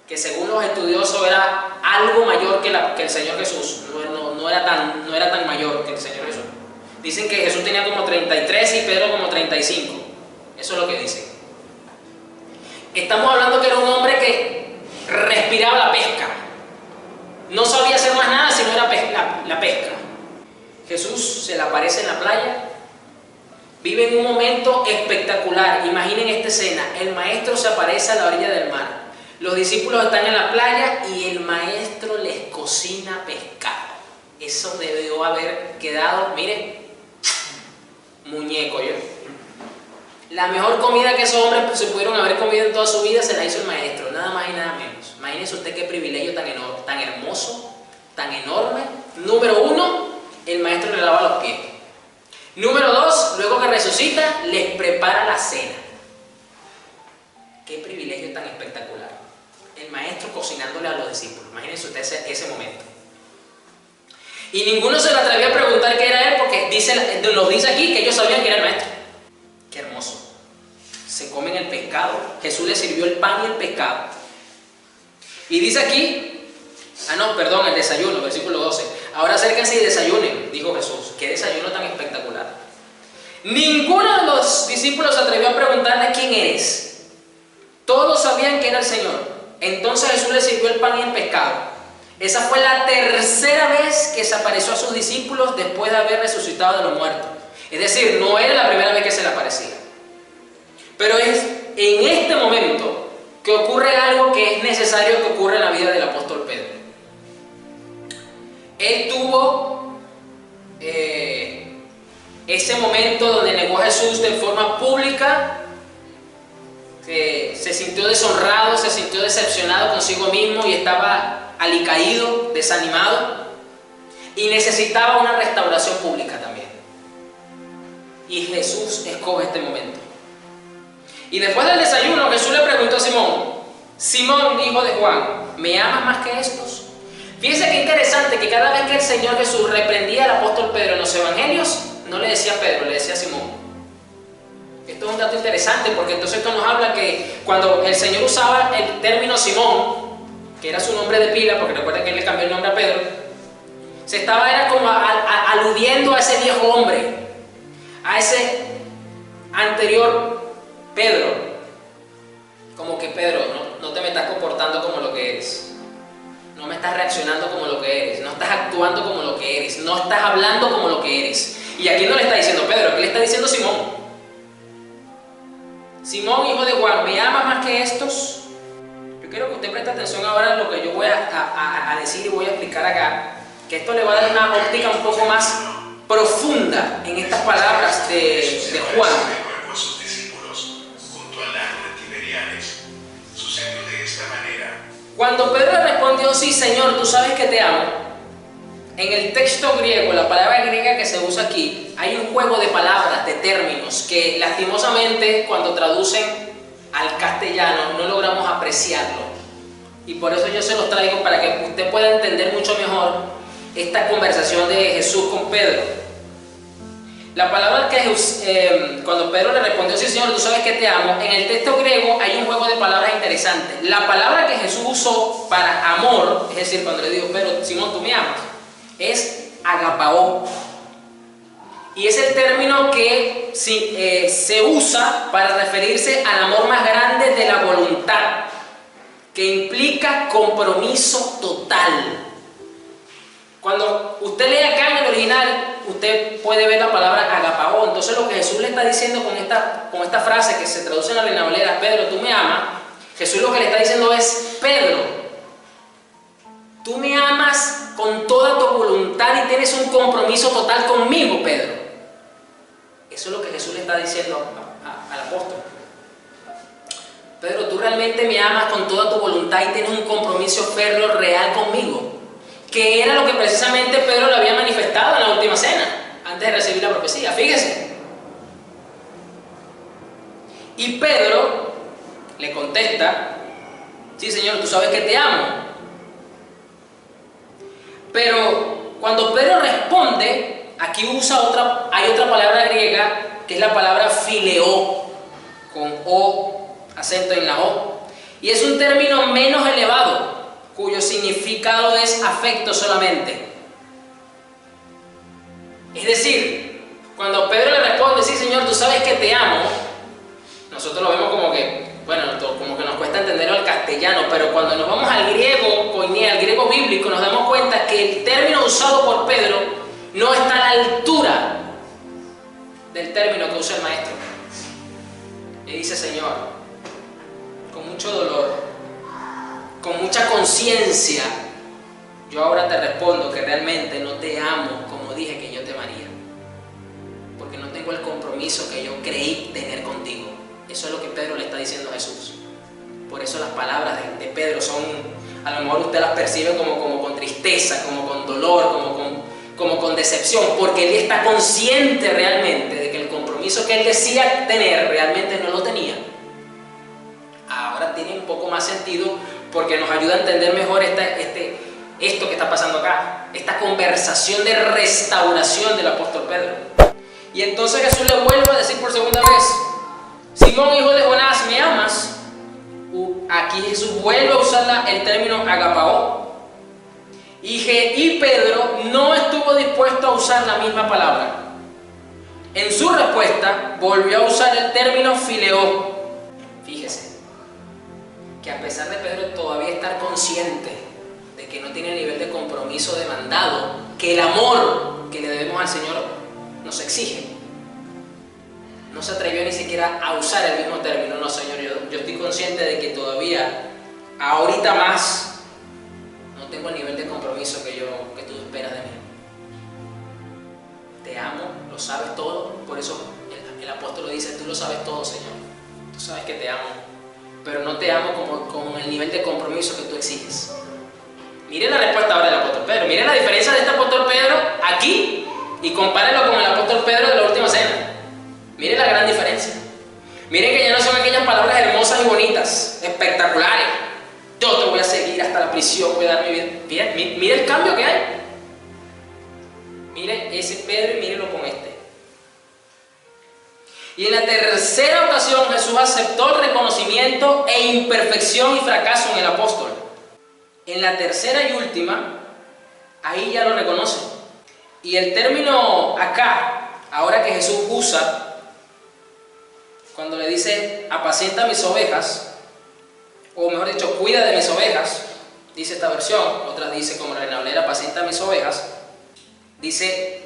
[SPEAKER 1] que según los estudiosos era algo mayor que el Señor Jesús, no era tan mayor que el Señor Jesús. Dicen que Jesús tenía como 33 y Pedro como 35. Eso es lo que dicen. Estamos hablando que era un hombre que respiraba la pesca. No sabía hacer más nada si no era la pesca. Jesús se le aparece en la playa. Vive en un momento espectacular. Imaginen esta escena. El maestro se aparece a la orilla del mar. Los discípulos están en la playa y el maestro les cocina pescado. Eso debió haber quedado, miren, muñeco yo. La mejor comida que esos hombres se pudieron haber comido en toda su vida se la hizo el maestro, nada más y nada menos. Imagínense usted qué privilegio tan hermoso, tan enorme. Número 1, el maestro le lava los pies. Número 2, luego que resucita, les prepara la cena. Qué privilegio tan espectacular. El maestro cocinándole a los discípulos. Imagínense usted ese momento. Y ninguno se le atrevió a preguntar qué era él, porque nos dice aquí que ellos sabían que era el maestro. Qué hermoso. Se comen el pescado. Jesús les sirvió el pan y el pescado. Y dice aquí, el desayuno, versículo 12. Ahora acérquense y desayunen, dijo Jesús. Qué desayuno tan espectacular. Ninguno de los discípulos se atrevió a preguntarle quién eres. Todos sabían que era el Señor. Entonces Jesús les sirvió el pan y el pescado. Esa fue la tercera vez que se apareció a sus discípulos después de haber resucitado de los muertos. Es decir, no era la primera vez que se le aparecía. Pero es en este momento que ocurre algo que es necesario que ocurra en la vida del apóstol Pedro. Él tuvo ese momento donde negó a Jesús de forma pública, que se sintió deshonrado, se sintió decepcionado consigo mismo y estaba alicaído, desanimado, y necesitaba una restauración pública también. Y Jesús escoge este momento. Y después del desayuno, Jesús le preguntó a Simón: Simón, hijo de Juan, ¿me amas más que estos? Fíjense qué interesante que cada vez que el Señor Jesús reprendía al apóstol Pedro en los evangelios, no le decía Pedro, le decía Simón. Esto es un dato interesante, porque entonces esto nos habla que cuando el Señor usaba el término Simón, que era su nombre de pila, porque recuerden que él le cambió el nombre a Pedro, era como aludiendo a ese viejo hombre, a ese anterior Pedro, como que Pedro, no te me estás comportando como lo que eres, no me estás reaccionando como lo que eres, no estás actuando como lo que eres, no estás hablando como lo que eres. Y aquí no le está diciendo Pedro, aquí le está diciendo Simón. Simón, hijo de Juan, ¿me amas más que estos? Yo quiero que usted preste atención ahora a lo que yo voy a decir y voy a explicar acá, que esto le va a dar una óptica un poco más profunda en estas palabras de Juan. Cuando Pedro le respondió: sí, Señor, tú sabes que te amo, en el texto griego, la palabra griega que se usa aquí, hay un juego de palabras, de términos, que lastimosamente cuando traducen al castellano no logramos apreciarlo. Y por eso yo se los traigo para que usted pueda entender mucho mejor esta conversación de Jesús con Pedro. La palabra que cuando Pedro le respondió: sí, Señor, tú sabes que te amo, en el texto griego hay un juego de palabras interesante. La palabra que Jesús usó para amor, es decir, cuando le dijo: Pedro, Simón, tú me amas, es agapao. Y es el término que se usa para referirse al amor más grande de la voluntad, que implica compromiso total. Cuando usted lee acá en el original, usted puede ver la palabra agapao. Entonces lo que Jesús le está diciendo con esta frase que se traduce en la Reina Valera: Pedro, tú me amas, Jesús lo que le está diciendo es: Pedro, tú me amas con toda tu voluntad y tienes un compromiso total conmigo, Pedro. Eso es lo que Jesús le está diciendo al apóstol. Pedro, tú realmente me amas con toda tu voluntad y tienes un compromiso férreo, real conmigo. Que era lo que precisamente Pedro le había manifestado en la última cena, antes de recibir la profecía. Fíjese. Y Pedro le contesta: sí, Señor, tú sabes que te amo. Pero cuando Pedro responde, aquí hay otra palabra griega, que es la palabra fileo, con O, acento en la O. Y es un término menos elevado, cuyo significado es afecto solamente. Es decir, cuando Pedro le responde: sí, Señor, tú sabes que te amo, nosotros lo vemos como que, como que nos cuesta entenderlo al castellano, pero cuando nos vamos al griego koiné, al griego bíblico, nos damos cuenta que el término usado por Pedro no está a la altura del término que usa el maestro. Le dice: Señor, con mucho dolor, con mucha conciencia, yo ahora te respondo que realmente no te amo como dije que yo te amaría, porque no tengo el compromiso que yo creí tener contigo. Eso es lo que Pedro le está diciendo a Jesús. Por eso las palabras de Pedro son, a lo mejor usted las percibe como con tristeza, como con dolor, como con decepción, porque él está consciente realmente de que el compromiso que él decía tener realmente no lo tenía. Ahora tiene un poco más sentido, porque nos ayuda a entender mejor esto que está pasando acá. esta conversación de restauración del apóstol Pedro. Y entonces Jesús le vuelve a decir por segunda vez: Simón, hijo de Jonás, ¿me amas? Aquí Jesús vuelve a usar el término agapao. Y Pedro no estuvo dispuesto a usar la misma palabra. En su respuesta volvió a usar el término fileo. Fíjese que a pesar de Pedro todavía estar consciente de que no tiene el nivel de compromiso demandado, que el amor que le debemos al Señor nos exige, no se atrevió ni siquiera a usar el mismo término. No, Señor, yo estoy consciente de que todavía, ahorita más, no tengo el nivel de compromiso que tú esperas de mí. Te amo, lo sabes todo. Por eso el apóstol lo dice: tú lo sabes todo, Señor. Tú sabes que te amo, pero no te amo con el nivel de compromiso que tú exiges. Miren la respuesta ahora del apóstol Pedro. Miren la diferencia de este apóstol Pedro aquí y compárenlo con el apóstol Pedro de la última cena. Miren la gran diferencia. Miren que ya no son aquellas palabras hermosas y bonitas, espectaculares. Yo te voy a seguir hasta la prisión, voy a dar mi vida. Miren el cambio que hay. Miren ese Pedro y mírenlo con este. Y en la tercera ocasión Jesús aceptó el reconocimiento e imperfección y fracaso en el apóstol. En la tercera y última, ahí ya lo reconoce. Y el término acá, ahora que Jesús usa, cuando le dice apacienta mis ovejas, o mejor dicho, cuida de mis ovejas, dice esta versión, otra dice como la Reina Valera, apacienta mis ovejas, dice,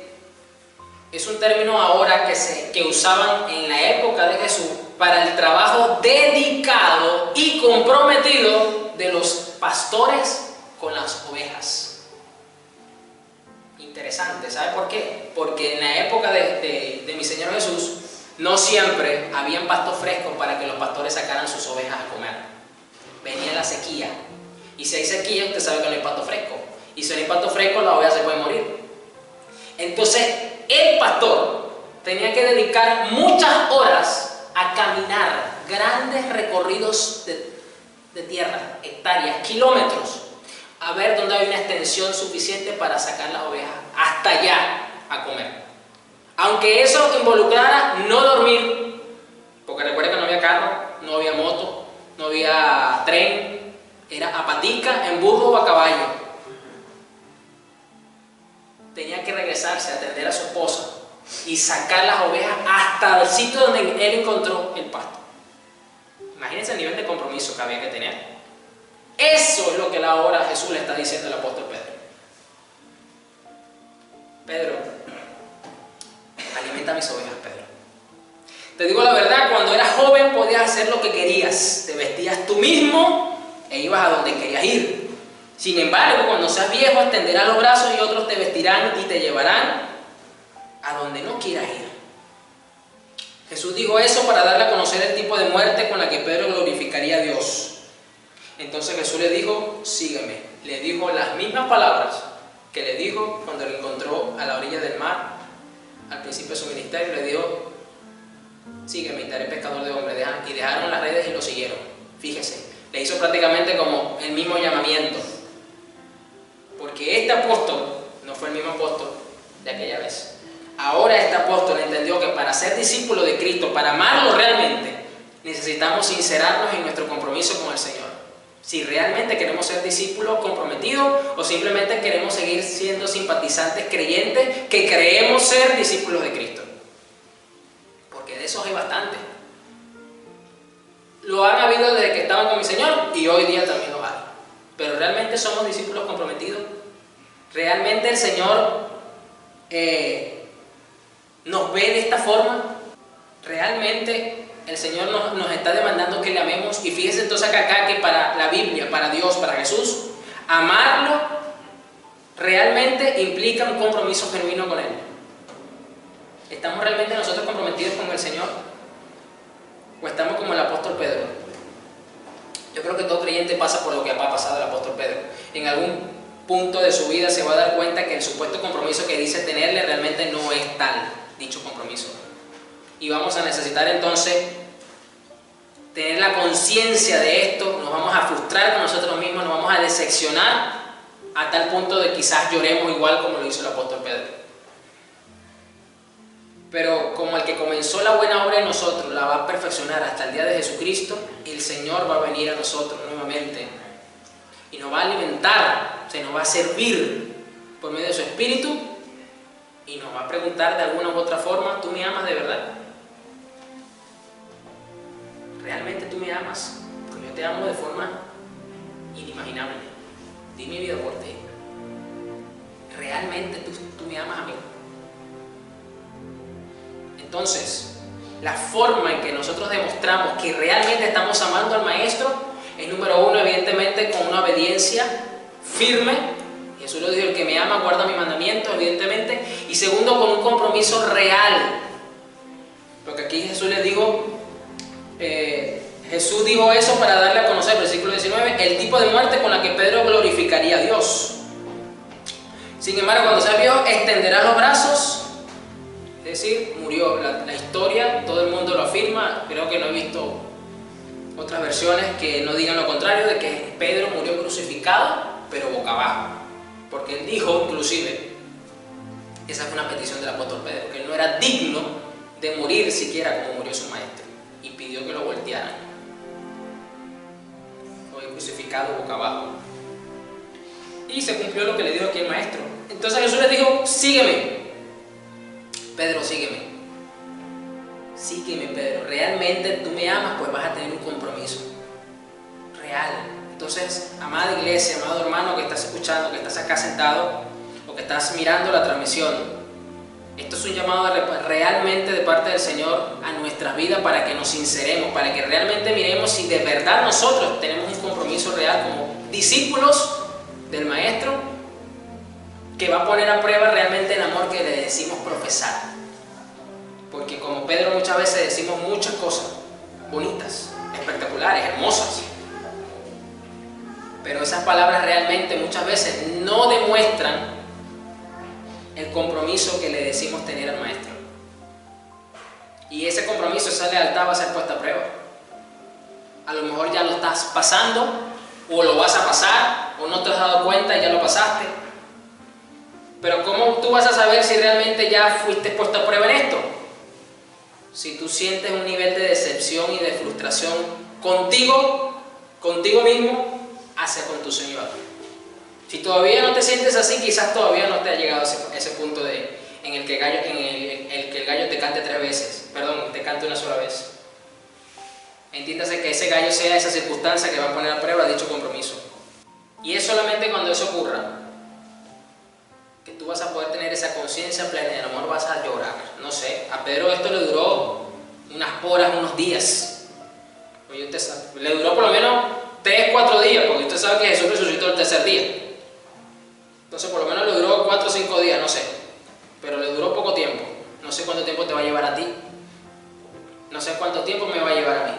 [SPEAKER 1] es un término ahora que usaban en la época de Jesús para el trabajo dedicado y comprometido de los pastores con las ovejas. Interesante, ¿sabe por qué? Porque en la época de mi Señor Jesús no siempre habían pastos frescos para que los pastores sacaran sus ovejas a comer. Venía la sequía, y si hay sequía usted sabe que no hay pasto fresco, y si no hay pasto fresco la oveja se puede morir. Entonces el pastor tenía que dedicar muchas horas a caminar grandes recorridos de tierra, hectáreas, kilómetros, a ver dónde hay una extensión suficiente para sacar las ovejas hasta allá a comer. Aunque eso involucrara no dormir, porque recuerda que no había carro, no había moto, no había tren, era a patica, en burro o a caballo. Tenía que regresarse a atender a su esposa y sacar las ovejas hasta el sitio donde él encontró el pasto. Imagínense el nivel de compromiso que había que tener. Eso es lo que ahora Jesús le está diciendo al apóstol Pedro. Pedro, alimenta mis ovejas, Pedro. Te digo la verdad, cuando eras joven podías hacer lo que querías. Te vestías tú mismo e ibas a donde querías ir. Sin embargo, cuando seas viejo, extenderás los brazos y otros te vestirán y te llevarán a donde no quieras ir. Jesús dijo eso para darle a conocer el tipo de muerte con la que Pedro glorificaría a Dios. Entonces Jesús le dijo, sígueme. Le dijo las mismas palabras que le dijo cuando lo encontró a la orilla del mar, al principio de su ministerio. Le dijo, sígueme y te haré pescador de hombres. Y dejaron las redes y lo siguieron. Fíjese, le hizo prácticamente como el mismo llamamiento. Porque este apóstol no fue el mismo apóstol de aquella vez. Ahora este apóstol entendió que para ser discípulo de Cristo, para amarlo realmente, necesitamos sincerarnos en nuestro compromiso con el Señor. Si realmente queremos ser discípulos comprometidos o simplemente queremos seguir siendo simpatizantes creyentes que creemos ser discípulos de Cristo. Porque de esos hay bastante. Lo han habido desde que estaban con mi Señor y hoy día también los hay. Pero realmente somos discípulos comprometidos. Realmente el Señor nos ve de esta forma. Realmente el Señor nos está demandando que le amemos. Y fíjese entonces acá que para la Biblia, para Dios, para Jesús, amarlo realmente implica un compromiso genuino con Él. ¿Estamos realmente nosotros comprometidos con el Señor? ¿O estamos como el apóstol Pedro? Yo creo que todo creyente pasa por lo que ha pasado el apóstol Pedro. En algún punto de su vida se va a dar cuenta que el supuesto compromiso que dice tenerle realmente no es tal dicho compromiso. Y vamos a necesitar entonces tener la conciencia de esto. Nos vamos a frustrar con nosotros mismos, nos vamos a decepcionar a tal punto de quizás lloremos igual como lo hizo el apóstol Pedro. Pero como el que comenzó la buena obra en nosotros la va a perfeccionar hasta el día de Jesucristo, el Señor va a venir a nosotros nuevamente y nos va a alimentar, se nos va a servir por medio de su Espíritu y nos va a preguntar de alguna u otra forma: ¿tú me amas de verdad? ¿Realmente tú me amas? Porque yo te amo de forma inimaginable. Di mi vida por ti. ¿Realmente tú me amas a mí? Entonces, la forma en que nosotros demostramos que realmente estamos amando al Maestro es, número uno, evidentemente, con una obediencia firme. Jesús lo dijo: el que me ama guarda mis mandamientos, evidentemente. Y segundo, con un compromiso real. Porque aquí Jesús les dijo, Jesús dijo eso para darle a conocer, versículo 19, el tipo de muerte con la que Pedro glorificaría a Dios. Sin embargo, cuando se vio, extenderá los brazos. Es decir, murió. La historia, todo el mundo lo afirma. Creo que no he visto otras versiones que no digan lo contrario, de que Pedro murió crucificado, pero boca abajo. Porque él dijo, inclusive, esa fue una petición del apóstol Pedro, que él no era digno de morir siquiera como murió su maestro, y pidió que lo voltearan. Fue crucificado boca abajo. Y se cumplió lo que le dijo aquí el maestro. Entonces Jesús le dijo: sígueme. Pedro, sígueme. Sígueme, Pedro. Realmente tú me amas, pues vas a tener un compromiso real. Entonces, amada iglesia, amado hermano que estás escuchando, que estás acá sentado o que estás mirando la transmisión, esto es un llamado realmente de parte del Señor a nuestras vidas, para que nos sinceremos, para que realmente miremos si de verdad nosotros tenemos un compromiso real como discípulos del Maestro, que va a poner a prueba realmente el amor que le decimos profesar. Porque como Pedro muchas veces decimos muchas cosas bonitas, espectaculares, hermosas, pero esas palabras realmente muchas veces no demuestran el compromiso que le decimos tener al Maestro. Y ese compromiso, esa lealtad va a ser puesta a prueba. A lo mejor ya lo estás pasando, o lo vas a pasar, o no te has dado cuenta y ya lo pasaste. Pero ¿cómo tú vas a saber si realmente ya fuiste puesto a prueba en esto? Si tú sientes un nivel de decepción y de frustración contigo mismo, hacia con tu Señor. Si todavía no te sientes así, quizás todavía no te ha llegado a ese punto en el que el gallo te cante 3 veces, perdón, te cante una sola vez. Entiéndase que ese gallo sea esa circunstancia que va a poner a prueba dicho compromiso. Y es solamente cuando eso ocurra que tú vas a poder tener esa conciencia plena y a lo mejor vas a llorar. No sé, a Pedro esto le duró unas horas, unos días. Le duró por lo menos 3-4 días, porque usted sabe que Jesús resucitó el tercer día. Entonces por lo menos le duró 4 o 5 días, no sé. Pero le duró poco tiempo. No sé cuánto tiempo te va a llevar a ti. No sé cuánto tiempo me va a llevar a mí.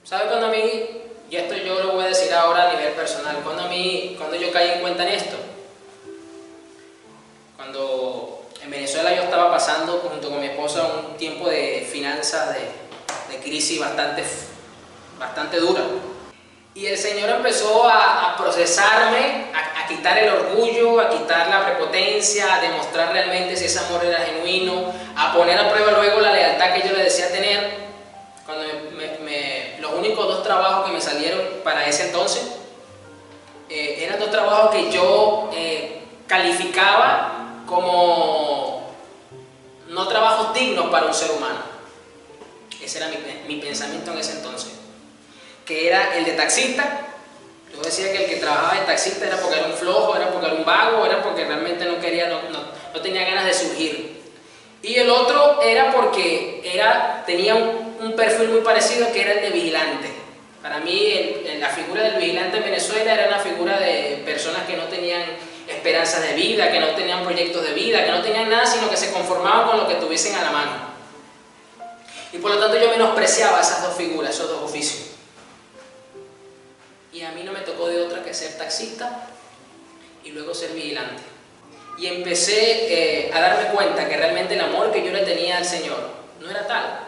[SPEAKER 1] ¿Sabe cuando a mí, y esto yo lo voy a decir ahora a nivel personal, cuando yo caí en cuenta en esto? Cuando en Venezuela yo estaba pasando junto con mi esposa un tiempo de finanzas, de crisis bastante dura. Y el Señor empezó a procesarme, a quitar el orgullo, a quitar la prepotencia, a demostrar realmente si ese amor era genuino, a poner a prueba luego la lealtad que yo le decía tener. Cuando los únicos 2 trabajos que me salieron para ese entonces eran 2 trabajos que yo calificaba como no trabajos dignos para un ser humano. Ese era mi pensamiento en ese entonces. Que era el de taxista. Yo decía que el que trabajaba de taxista era porque era un flojo, era porque era un vago, era porque realmente no tenía ganas de surgir. Y el otro era porque tenía un perfil muy parecido, que era el de vigilante. Para mí la figura del vigilante en Venezuela era una figura de personas que no tenían esperanzas de vida, que no tenían proyectos de vida, que no tenían nada, sino que se conformaban con lo que tuviesen a la mano. Y por lo tanto yo menospreciaba esas 2 figuras, esos 2 oficios. Y a mí no me tocó de otra que ser taxista y luego ser vigilante. Y empecé a darme cuenta que realmente el amor que yo le tenía al Señor no era tal.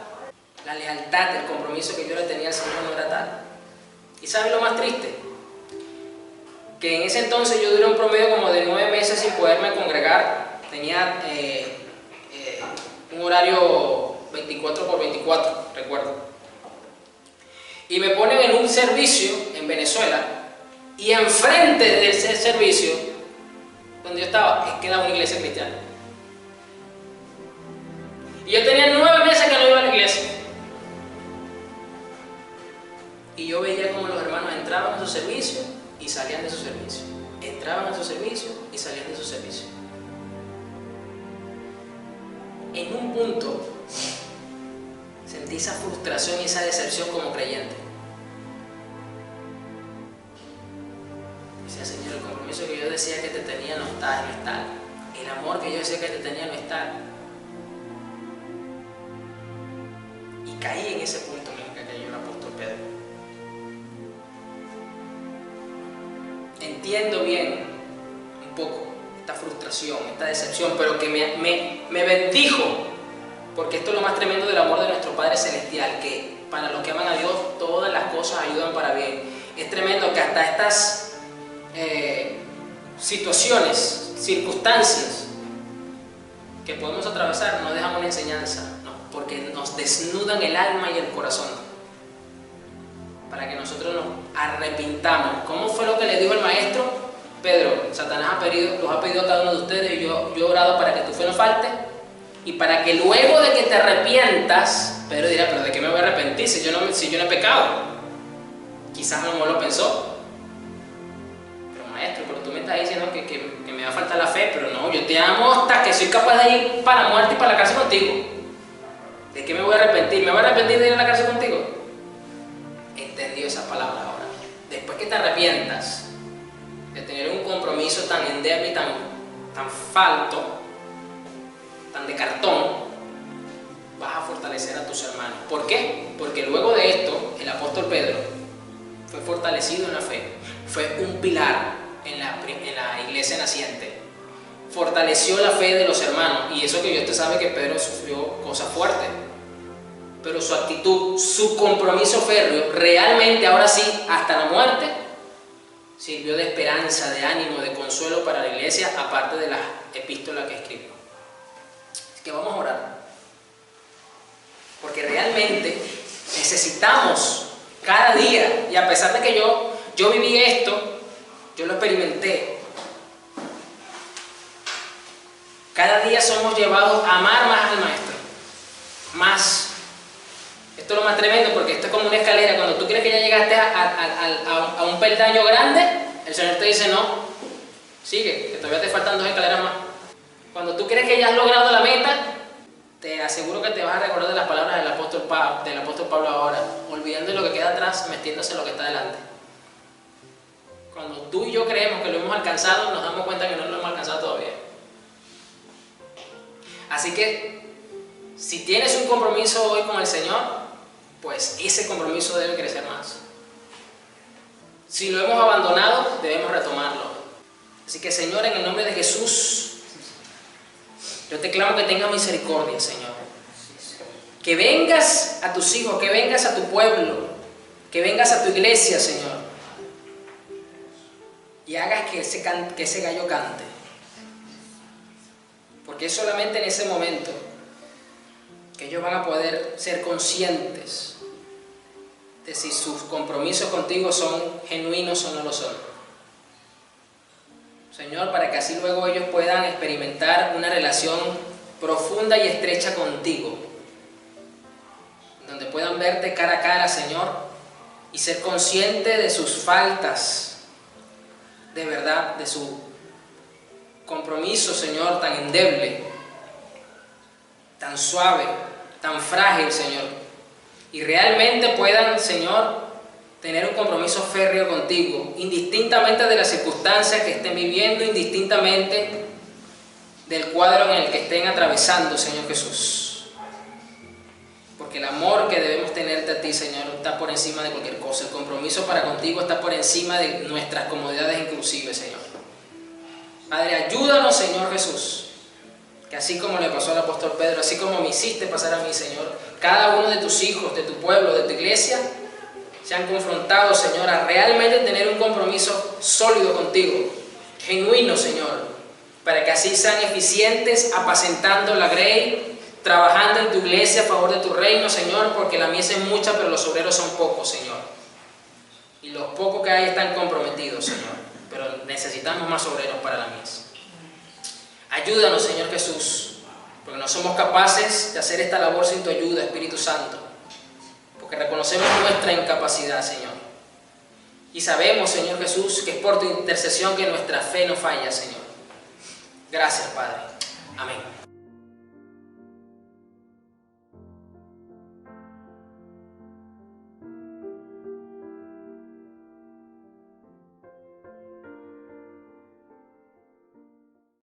[SPEAKER 1] La lealtad, el compromiso que yo le tenía al Señor no era tal. ¿Y sabe lo más triste? que en ese entonces yo duré un promedio como de 9 meses sin poderme congregar. Tenía un horario 24/24, recuerdo. Y me ponen en un servicio en Venezuela, y enfrente de ese servicio donde yo estaba quedaba una iglesia cristiana. Y yo tenía 9 meses que no iba a la iglesia. Y yo veía como los hermanos entraban a su servicio y salían de su servicio. Entraban a su servicio y salían de su servicio. En un punto sentí esa frustración y esa decepción como creyente. Decía, Señor, el compromiso que yo decía que te tenía no está. El amor que yo decía que te tenía no está. Y caí en ese punto en el que cayó el apóstol Pedro. Entiendo bien un poco esta frustración, esta decepción, pero que me bendijo, porque esto es lo más tremendo del amor de nuestro Padre Celestial, que para los que aman a Dios todas las cosas ayudan para bien. Es tremendo que hasta estas situaciones, circunstancias que podemos atravesar nos dejan una enseñanza, ¿no? Porque nos desnudan el alma y el corazón para que nosotros nos arrepintamos. ¿Cómo fue lo que le dijo el maestro? Pedro, Satanás los ha pedido a cada uno de ustedes, y yo he orado para que tu fe no falte, y para que luego de que te arrepientas. Pedro dirá, pero ¿de qué me voy a arrepentir si yo no he pecado? Quizás no lo pensó. Pero maestro, pero tú me estás diciendo que me va a faltar la fe. Pero no, yo te amo hasta que soy capaz de ir para la muerte y para la cárcel contigo. ¿De qué me voy a arrepentir? ¿Me voy a arrepentir de ir a la cárcel contigo? Entendió esa palabra ahora. Después que te arrepientas de tener un compromiso tan endeble y tan falto, tan de cartón, vas a fortalecer a tus hermanos. ¿Por qué? Porque luego de esto, el apóstol Pedro fue fortalecido en la fe, fue un pilar en la iglesia naciente, fortaleció la fe de los hermanos. Y eso que usted sabe que Pedro sufrió cosas fuertes, pero su actitud, su compromiso férreo, realmente ahora sí, hasta la muerte, sirvió de esperanza, de ánimo, de consuelo para la iglesia, aparte de las epístolas que escribió. Así que vamos a orar, porque realmente necesitamos cada día, y a pesar de que yo viví esto, yo lo experimenté, cada día somos llevados a amar más al Maestro, más. Esto es lo más tremendo, porque esto es como una escalera. Cuando tú crees que ya llegaste a un peldaño grande, el Señor te dice, no, sigue, que todavía te faltan 2 escaleras más. Cuando tú crees que ya has logrado la meta, te aseguro que te vas a recordar de las palabras del apóstol Pablo ahora, olvidando lo que queda atrás, metiéndose en lo que está delante. Cuando tú y yo creemos que lo hemos alcanzado, nos damos cuenta que no lo hemos alcanzado todavía. Así que, si tienes un compromiso hoy con el Señor, pues ese compromiso debe crecer más. Si lo hemos abandonado, debemos retomarlo. Así que, Señor, en el nombre de Jesús, yo te clamo que tengas misericordia, Señor. Que vengas a tus hijos, que vengas a tu pueblo, que vengas a tu iglesia, Señor, y hagas que ese gallo cante. Porque es solamente en ese momento que ellos van a poder ser conscientes de si sus compromisos contigo son genuinos o no lo son. Señor, para que así luego ellos puedan experimentar una relación profunda y estrecha contigo, donde puedan verte cara a cara, Señor, y ser conscientes de sus faltas, de verdad, de su compromiso, Señor, tan endeble, tan suave, tan frágil, Señor, y realmente puedan, Señor, tener un compromiso férreo contigo, indistintamente de las circunstancias que estén viviendo, indistintamente del cuadro en el que estén atravesando, Señor Jesús. Porque el amor que debemos tenerte a ti, Señor, está por encima de cualquier cosa. El compromiso para contigo está por encima de nuestras comodidades inclusive, Señor. Padre, ayúdanos, Señor Jesús, que así como le pasó al apóstol Pedro, así como me hiciste pasar a mí, Señor, cada uno de tus hijos, de tu pueblo, de tu iglesia, se han confrontado, Señor, a realmente tener un compromiso sólido sólido contigo, genuino, Señor, para que así sean eficientes apacentando la grey, trabajando en tu iglesia a favor de tu reino, Señor, porque la mies es mucha, pero los obreros son pocos, Señor. Y los pocos que hay están comprometidos, Señor, pero necesitamos más obreros para la mies. Ayúdanos, Señor Jesús, porque no somos capaces de hacer esta labor sin tu ayuda, Espíritu Santo, porque reconocemos nuestra incapacidad, Señor. Y sabemos, Señor Jesús, que es por tu intercesión que nuestra fe no falla, Señor. Gracias, Padre. Amén.